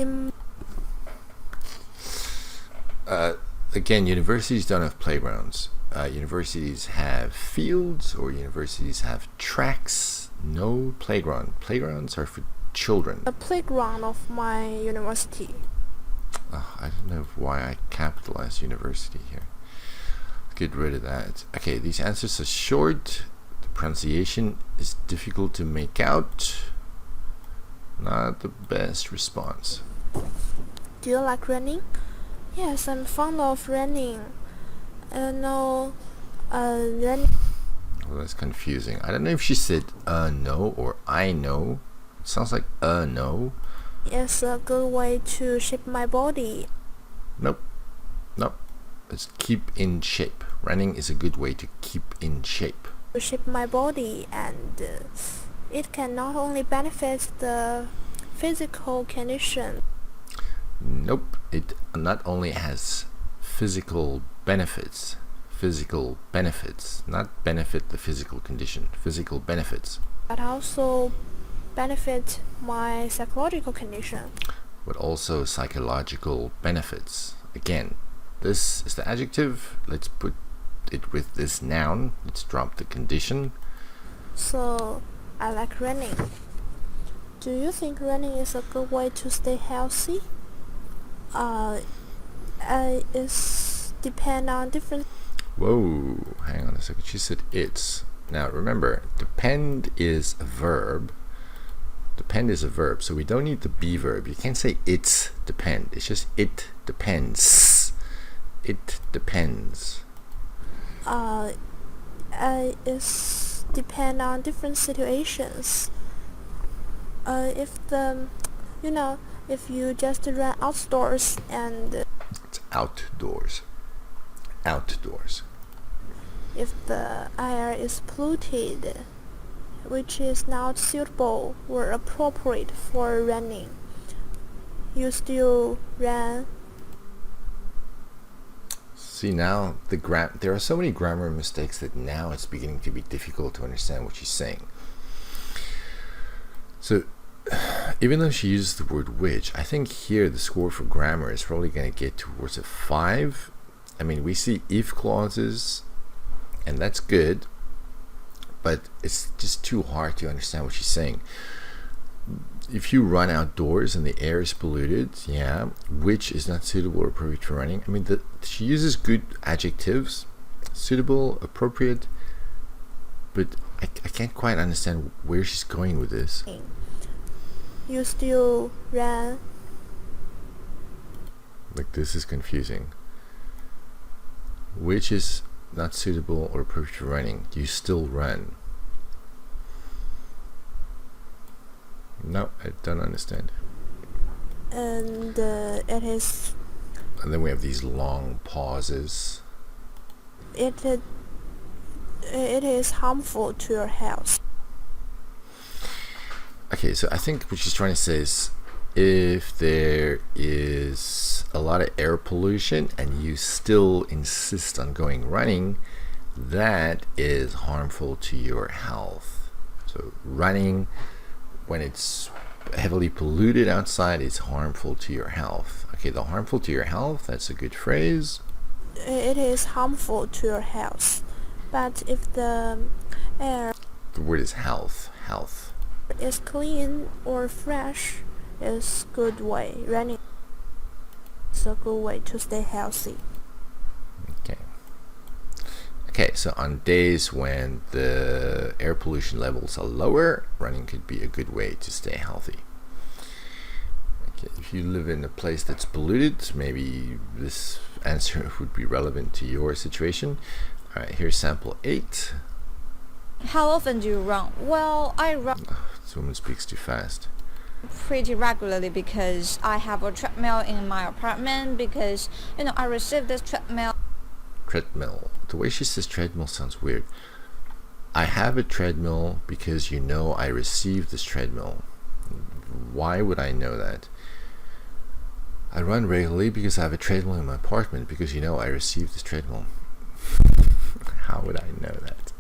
Again, universities don't have playgrounds. Universities have fields, or universities have tracks. No playground. Playgrounds are for children. The playground of my university. I don't know why I capitalized university here. Let's get rid of that. Okay, these answers are short. The pronunciation is difficult to make out. Not the best response. Do you like running? Yes, I'm fond of running. Running. Well, that's confusing. I don't know if she said no or I know. It sounds like no. It's a good way to shape my body. Nope. It's keep in shape. Running is a good way to keep in shape. To shape my body, and it can not only benefit the physical condition. Nope. It not only has physical benefits, not benefit the physical condition, physical benefits, but also benefit my psychological condition. But also psychological benefits. Again, this is the adjective. Let's put it with this noun. Let's drop the condition. So I like running. Do you think running is a good way to stay healthy? It's depend on different. Whoa, hang on a second. She said it's. Now remember, depend is a verb. Depend is a verb, so we don't need the be verb. You can't say it's depend. It's just it depends. It depends. It's depend on different situations. If you just run outdoors and It's outdoors. Outdoors. if the air is polluted, which is not suitable or appropriate for running, you still run. See, now there are so many grammar mistakes that now it's beginning to be difficult to understand what she's saying. So even though she uses the word which, I think here the score for grammar is probably going to get towards a 5. I mean, we see if clauses, and that's good, but it's just too hard to understand what she's saying. If you run outdoors and the air is polluted, yeah, which is not suitable or appropriate for running. I mean, she uses good adjectives, suitable, appropriate, but I can't quite understand where she's going with this. You still run. Like, this is confusing. Which is not suitable or appropriate for running. You still run. No, I don't understand. And it is. And then we have these long pauses. It is harmful to your health. Okay, so I think what she's trying to say is, if there is a lot of air pollution and you still insist on going running, that is harmful to your health. So running, when it's heavily polluted outside, is harmful to your health. Okay, the harmful to your health, that's a good phrase. It is harmful to your health. But if the air The word is health. is clean or fresh, is good way. Running is a good way to stay healthy. Okay, so on days when the air pollution levels are lower, running could be a good way to stay healthy. Okay, if you live in a place that's polluted, maybe this answer would be relevant to your situation. All right, here's sample 8. How often do you run? Well, I run This woman speaks too fast. pretty regularly because I have a treadmill in my apartment, because I received this treadmill. Treadmill. The way she says treadmill sounds weird. I have a treadmill because I received this treadmill. Why would I know that? I run regularly because I have a treadmill in my apartment, because I received this treadmill. How would I know that?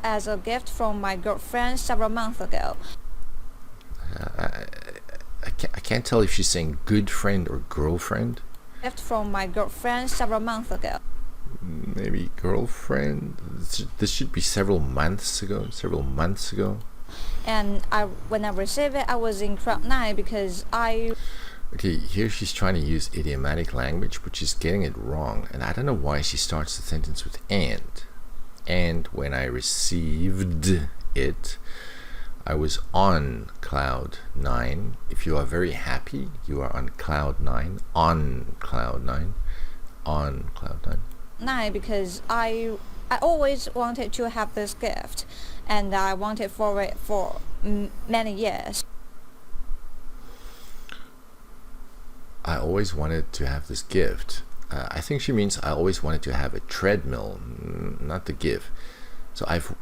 As a gift from my girlfriend several months ago. I can't tell if she's saying good friend or girlfriend. Gift from my girlfriend several months ago. Maybe girlfriend. This should be several months ago. And when I received it, I was in crowd 9 because Okay, here she's trying to use idiomatic language, but she's getting it wrong. And I don't know why she starts the sentence with and. And when I received it, I was on cloud 9. If you are very happy, you are on cloud 9. On cloud 9. On cloud 9. Because I always wanted to have this gift, and I wanted for it for many years. I always wanted to have this gift. I think she means I always wanted to have a treadmill, not the gift. So I've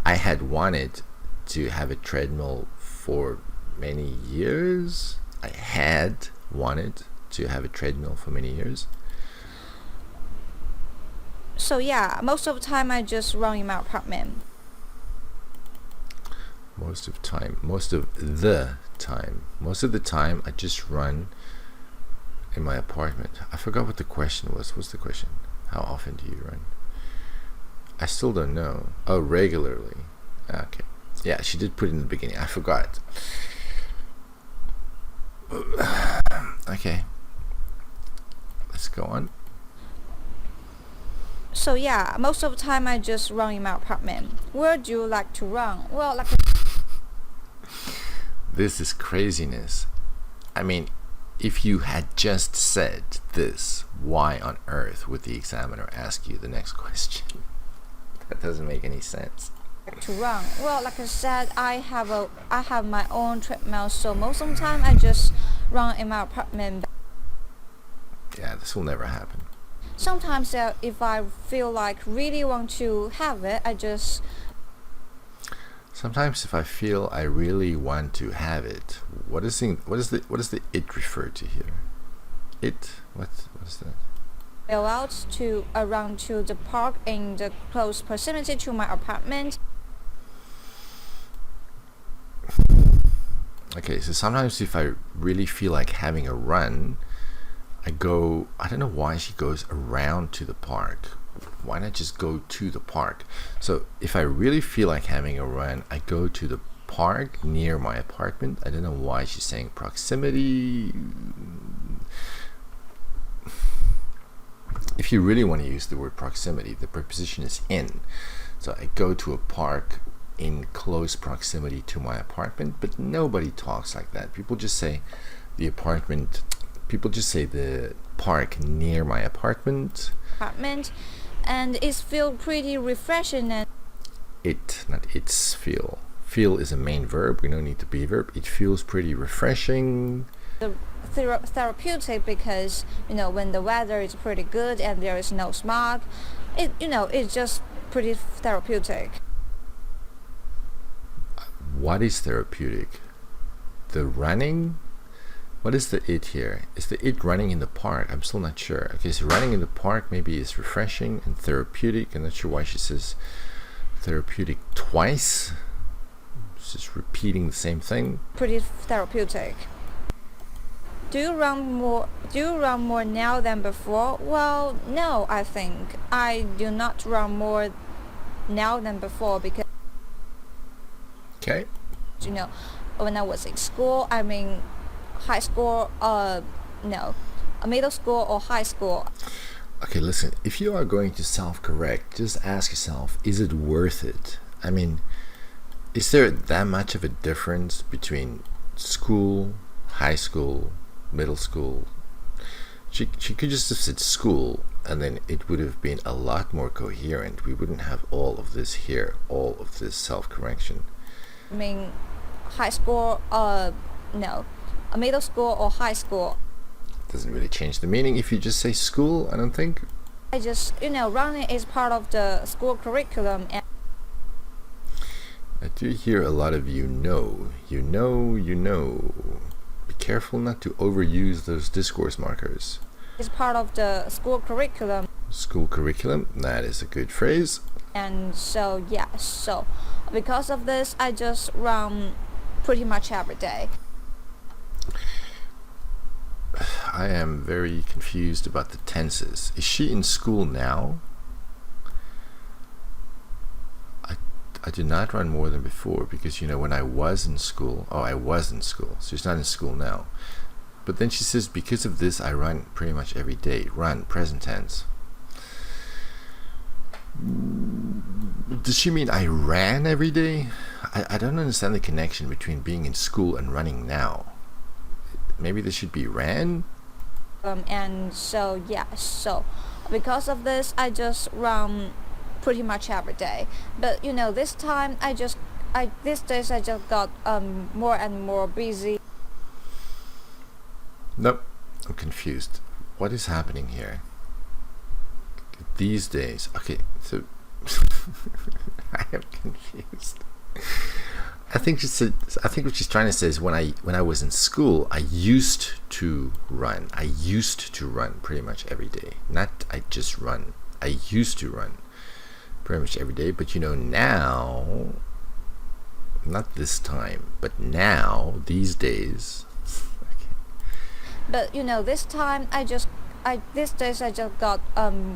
I had wanted to have a treadmill for many years. I had wanted to have a treadmill for many years. So yeah, most of the time I just run in my apartment. Most of the time I just run in my apartment. I forgot what the question was. What's the question? How often do you run? I still don't know. Oh, regularly. Okay. Yeah, she did put it in the beginning. I forgot. Okay. Let's go on. So yeah, most of the time I just run in my apartment. Where do you like to run? Well, like This is craziness. I mean, if you had just said this, why on earth would the examiner ask you the next question? That doesn't make any sense. to run. Well, like I said, I have my own treadmill, so most of the time I just run in my apartment. Yeah, this will never happen. Sometimes if I feel like really want to have it, I just Sometimes if I feel I really want to have it, what is the it referred to here? It? What is that? go out to around to the park in the close proximity to my apartment. Okay, so sometimes if I really feel like having a run, I don't know why she goes around to the park. Why not just go to the park? So if I really feel like having a run, I go to the park near my apartment. I don't know why she's saying proximity. If you really want to use the word proximity, the preposition is in. So I go to a park in close proximity to my apartment, but nobody talks like that. People just say the park near my apartment. And it feels pretty refreshing. And Not it's feel. Feel is a main verb. We don't need the be verb. It feels pretty refreshing. Therapeutic because when the weather is pretty good and there is no smog, it's just pretty therapeutic. What is therapeutic? The running? What is the it here? Is the it running in the park? I'm still not sure. Okay, so running in the park maybe is refreshing and therapeutic. I'm not sure why she says therapeutic twice. She's just repeating the same thing. Pretty therapeutic. Do you run more now than before? Well, no, I think I do not run more now than before because Okay. When I was in school, I mean high school, middle school or high school. Okay, listen, if you are going to self-correct, just ask yourself, is it worth it? I mean, is there that much of a difference between school, high school, middle school? She could just have said school, and then it would have been a lot more coherent. We wouldn't have all of this here, all of this self-correction. I mean high school, middle school or high school. Doesn't really change the meaning if you just say school, I don't think. I just, running is part of the school curriculum. And I do hear a lot of you know. Be careful not to overuse those discourse markers. it's part of the school curriculum. School curriculum, that is a good phrase. And so, because of this, I just run pretty much every day. I am very confused about the tenses. Is she in school now? I did not run more than before because, when I was in school, I was in school. So she's not in school now. But then she says, because of this, I run pretty much every day. Run, present tense. Does she mean I ran every day? I don't understand the connection between being in school and running now. Maybe this should be ran? And so because of this, I just run pretty much every day. But this time these days I just got more and more busy. Nope, I'm confused. What is happening here? These days, okay, so I am confused. I think what she's trying to say is when I was in school, I used to run. I used to run pretty much every day. Not I just run. I used to run pretty much every day. But now, not this time, but now, these days. Okay. But this time these days I just got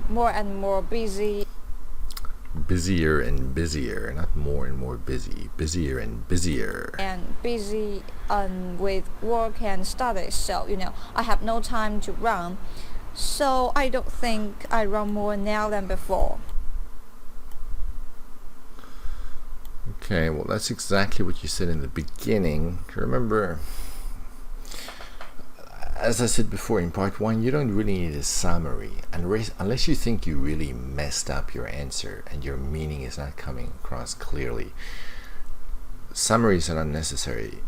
more and more busy. busier and busier, not more and more busy. Busier and busier. And busy with work and studies, so I have no time to run. So I don't think I run more now than before. Okay, well, that's exactly what you said in the beginning. Remember, as I said before in part 1, you don't really need a summary unless you think you really messed up your answer and your meaning is not coming across clearly. Summaries are not necessary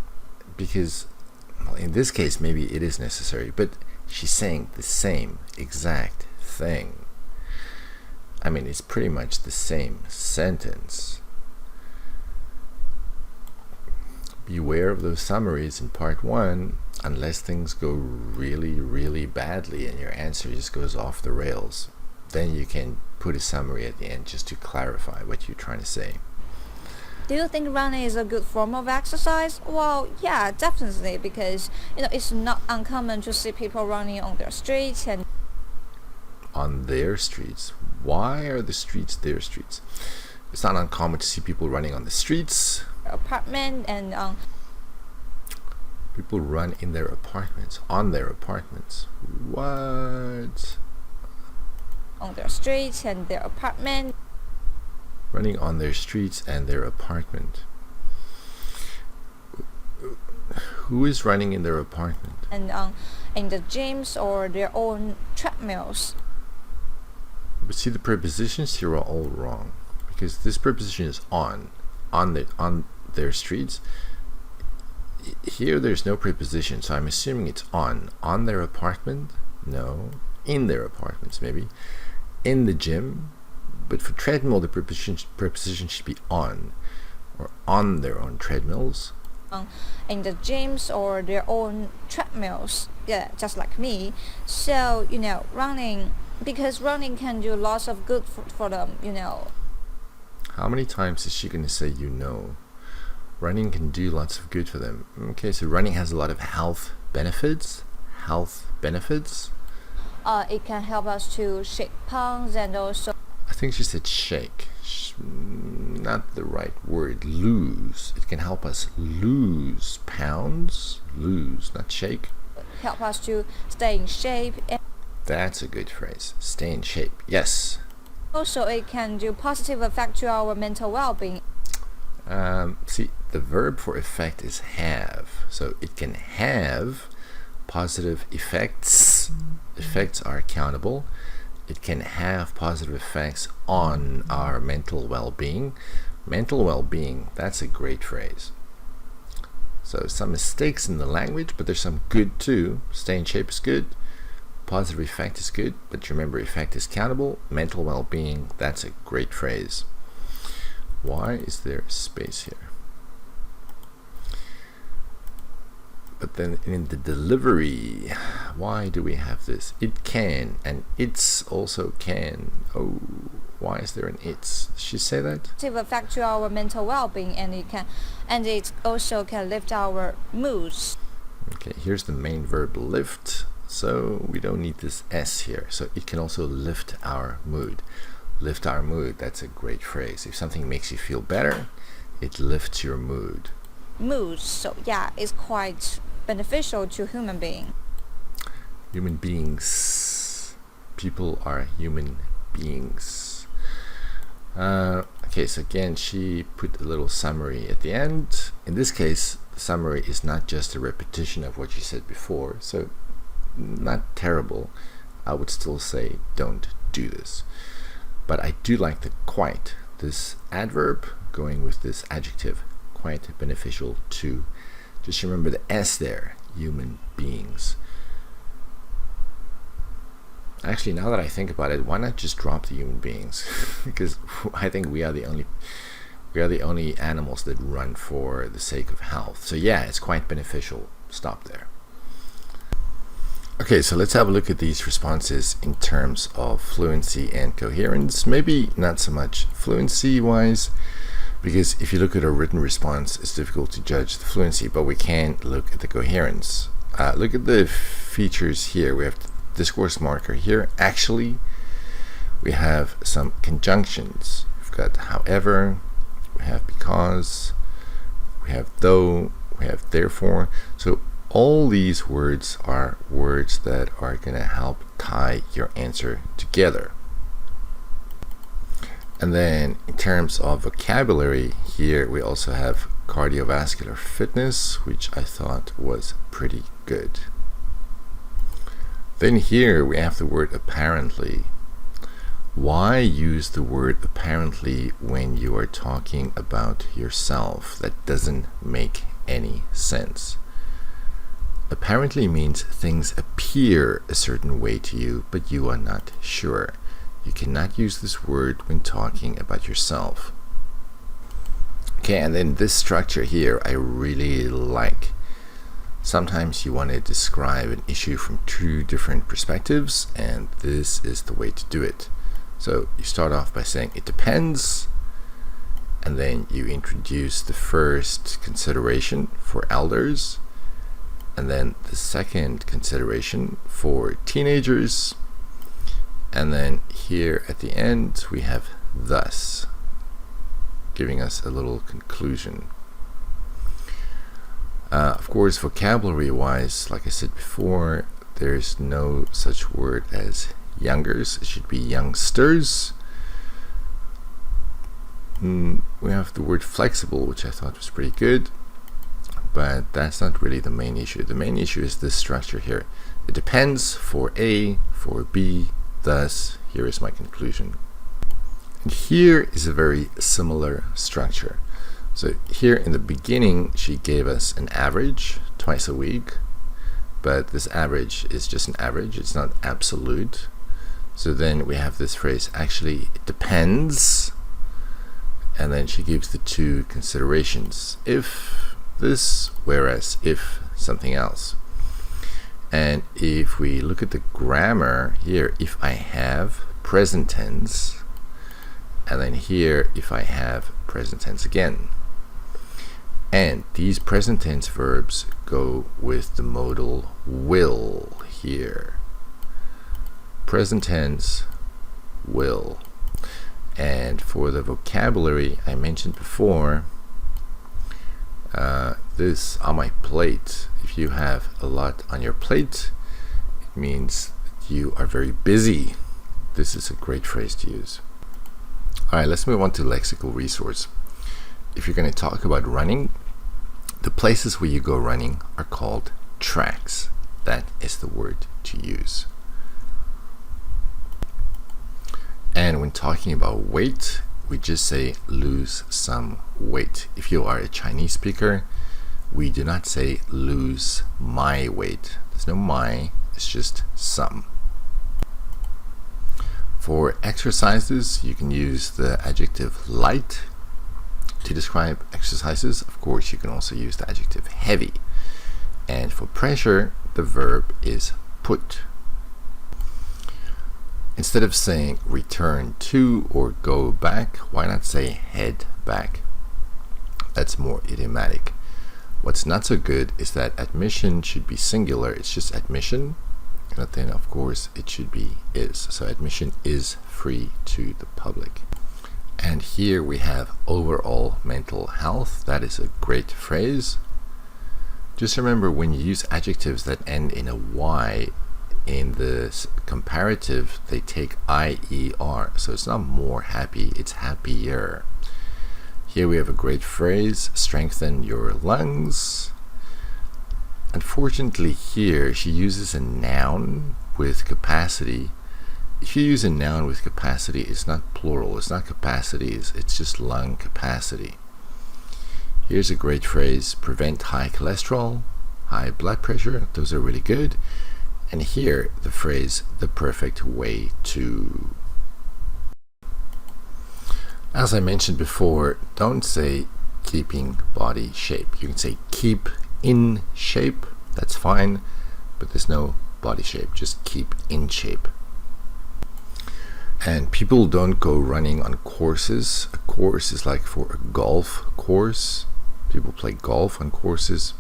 because, well, in this case, maybe it is necessary, but she's saying the same exact thing. I mean, it's pretty much the same sentence. Beware of those summaries in part 1 unless things go really, really badly and your answer just goes off the rails. Then you can put a summary at the end just to clarify what you're trying to say. Do you think running is a good form of exercise? Well, yeah, definitely, because it's not uncommon to see people running on their streets and on their streets. Why are the streets their streets? It's not uncommon to see people running on the streets. Apartment and people run in their apartments, on their apartments. What? On their streets and their apartment. Running on their streets and their apartment. Who is running in their apartment? And in the gyms or their own treadmills. But see, the prepositions here are all wrong because this preposition is on their streets. Here there's no preposition, so I'm assuming it's on their apartment. No, in their apartments, maybe in the gym. But for treadmill, the preposition should be on, or on their own treadmills. In the gyms or their own treadmills, yeah, just like me. So running, because running can do lots of good for them. How many times is she going to say running can do lots of good for them? Okay, so running has a lot of health benefits. It can help us to shake pounds and also I think she said shake. Not the right word. Lose. It can help us lose pounds. Lose, not shake. Help us to stay in shape. That's a good phrase. Stay in shape. Yes. Also, it can do positive effect to our mental well-being. See, the verb for effect is have. So it can have positive effects. Effects are countable. It can have positive effects on our mental well-being. Mental well-being, that's a great phrase. So some mistakes in the language, but there's some good too. Stay in shape is good. Positive effect is good, but remember, effect is countable. Mental well-being, that's a great phrase. Why is there a space here? But then in the delivery, why do we have this? It can, and it's also can. Oh, why is there an it's? Did she say that? Positive effect to our mental well-being, and it also can lift our moods. Okay, here's the main verb lift. So we don't need this S here. So it can also lift our mood. Lift our mood, that's a great phrase. If something makes you feel better, it lifts your mood. Moods, so yeah, it's quite beneficial to human being. Human beings. People are human beings. Okay, so again, she put a little summary at the end. In this case, the summary is not just a repetition of what she said before, so not terrible. I would still say don't do this. But I do like the quite, this adverb going with this adjective, quite beneficial to. Just remember the S there, human beings. Actually, now that I think about it, why not just drop the human beings? Because I think we are the only animals that run for the sake of health. So yeah, it's quite beneficial. Stop there. Okay, so let's have a look at these responses in terms of fluency and coherence. Maybe not so much fluency wise, because if you look at a written response, it's difficult to judge the fluency, but we can look at the coherence. Look at the features here. We have the discourse marker here. Actually, we have some conjunctions. We've got however, we have because, we have though, we have therefore. So all these words are words that are going to help tie your answer together. And then in terms of vocabulary, here we also have cardiovascular fitness, which I thought was pretty good. Then here we have the word apparently. Why use the word apparently when you are talking about yourself? That doesn't make any sense. Apparently means things appear a certain way to you, but you are not sure. You cannot use this word when talking about yourself. Okay, and then this structure here I really like. Sometimes you want to describe an issue from two different perspectives, and this is the way to do it. So you start off by saying it depends, and then you introduce the first consideration for elders, and then the second consideration for teenagers, and then here at the end we have thus, giving us a little conclusion. Of course, vocabulary wise, like I said before, there's no such word as youngers. It should be youngsters. We have the word flexible, which I thought was pretty good, but that's not really the main issue. The main issue is this structure here. It depends for A, for B, thus, here is my conclusion. And here is a very similar structure. So here in the beginning, she gave us an average twice a week, but this average is just an average, it's not absolute. So then we have this phrase, actually it depends, and then she gives the two considerations, if this, whereas if something else. And if we look at the grammar here, if I have present tense, and then here if I have present tense again. And these present tense verbs go with the modal will here. Present tense, will. And for the vocabulary I mentioned before, this on my plate, if you have a lot on your plate, it means that you are very busy. This is a great phrase to use. Alright, let's move on to lexical resource. If you're going to talk about running, the places where you go running are called tracks. That is the word to use. And when talking about weight, we just say lose some weight. If you are a Chinese speaker, we do not say lose my weight. There's no my, it's just some. For exercises, you can use the adjective light to describe exercises. Of course, you can also use the adjective heavy. And for pressure, the verb is put. Instead of saying return to or go back, why not say head back? That's more idiomatic. What's not so good is that admission should be singular. It's just admission, but then of course it should be is. So admission is free to the public. And here we have overall mental health. That is a great phrase. Just remember, when you use adjectives that end in a Y, in the comparative, they take IER. So it's not more happy, it's happier. Here we have a great phrase, strengthen your lungs. Unfortunately here, she uses a noun with capacity. If you use a noun with capacity, it's not plural, it's not capacities, it's just lung capacity. Here's a great phrase, prevent high cholesterol, high blood pressure. Those are really good. And here, the phrase, the perfect way to. As I mentioned before, don't say keeping body shape. You can say keep in shape, that's fine, but there's no body shape, just keep in shape. And people don't go running on courses. A course is like for a golf course. People play golf on courses.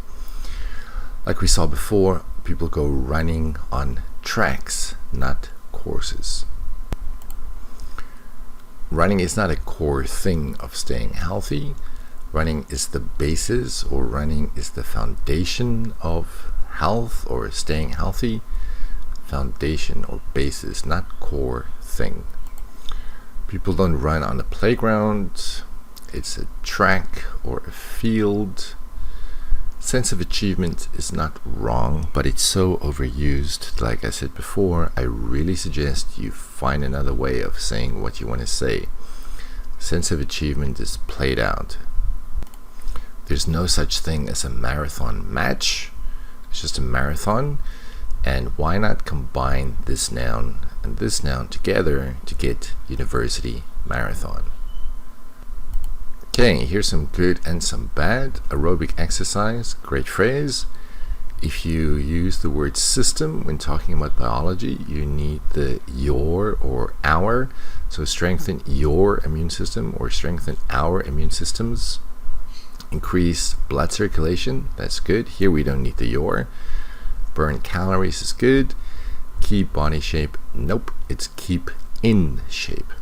Like we saw before, people go running on tracks, not courses. running is not a core thing of staying healthy. Running is the basis, or running is the foundation of health or staying healthy. Foundation or basis, not core thing. People don't run on the playground. It's a track or a field. Sense of achievement is not wrong, but it's so overused. Like I said before, I really suggest you find another way of saying what you want to say. Sense of achievement is played out. There's no such thing as a marathon match. It's just a marathon. And why not combine this noun and this noun together to get university marathon? Okay, here's some good and some bad. Aerobic exercise, great phrase. If you use the word system when talking about biology, you need the your or our. So strengthen your immune system or strengthen our immune systems. Increase blood circulation, that's good. Here we don't need the your. Burn calories is good. Keep body shape, nope, it's keep in shape.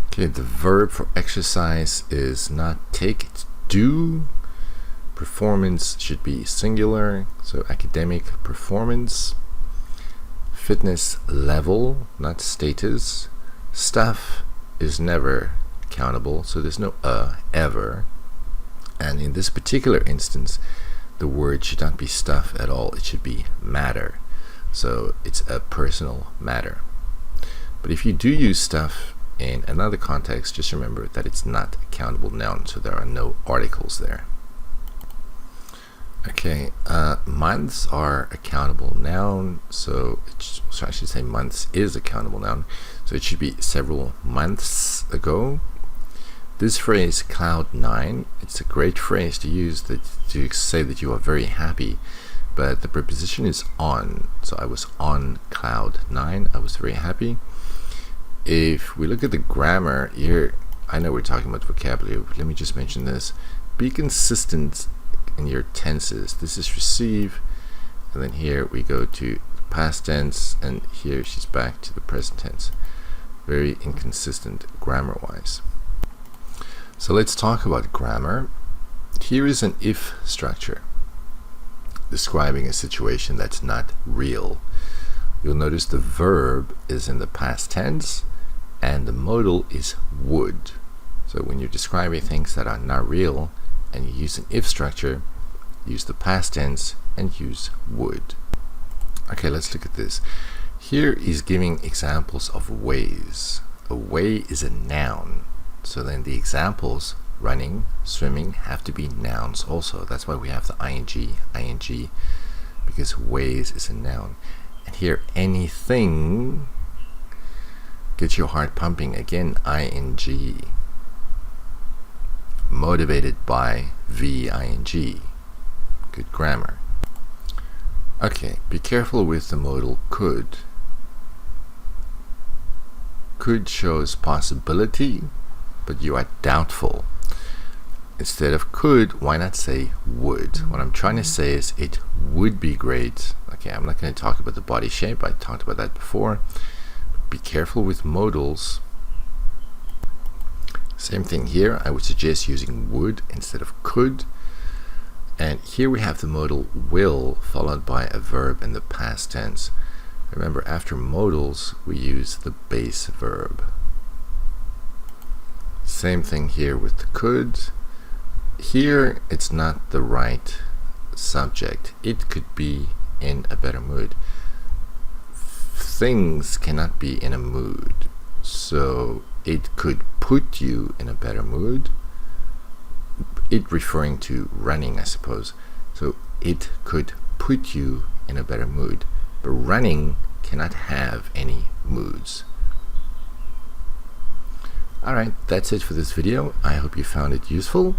Okay, the verb for exercise is not take, it's do. Performance should be singular, so academic performance. Fitness level, not status. Stuff is never countable, so there's no ever. And in this particular instance, the word should not be stuff at all, it should be matter. So it's a personal matter. But if you do use stuff in another context, just remember that it's not a countable noun, so there are no articles there. Okay, months are a countable noun, so I should say months is a countable noun, so it should be several months ago. This phrase, cloud nine, it's a great phrase to use to say that you are very happy, but the preposition is on, so I was on cloud nine, I was very happy. If we look at the grammar here, I know we're talking about vocabulary, but let me just mention this. Be consistent in your tenses. This is receive, and then here we go to past tense, and here she's back to the present tense. Very inconsistent grammar-wise. So let's talk about grammar. Here is an if structure describing a situation that's not real. You'll notice the verb is in the past tense and the modal is would. So when you're describing things that are not real and you use an if structure, use the past tense and use would. Okay, let's look at this. Here he's giving examples of ways. A way is a noun. So then the examples, running, swimming, have to be nouns also. That's why we have the ing, because ways is a noun. And here, anything, get your heart pumping, again, ing. Motivated by ing. Good grammar. Okay, be careful with the modal could. Could shows possibility, but you are doubtful. Instead of could, why not say would? What I'm trying to say is it would be great. Okay, I'm not going to talk about the body shape. I talked about that before. Be careful with modals. Same thing here. I would suggest using would instead of could. And here we have the modal will followed by a verb in the past tense. Remember, after modals, we use the base verb. Same thing here with the could. Here, it's not the right subject. It could be in a better mood. Things cannot be in a mood. So it could put you in a better mood. It referring to running, I suppose. So it could put you in a better mood. But running cannot have any moods. Alright, that's it for this video. I hope you found it useful.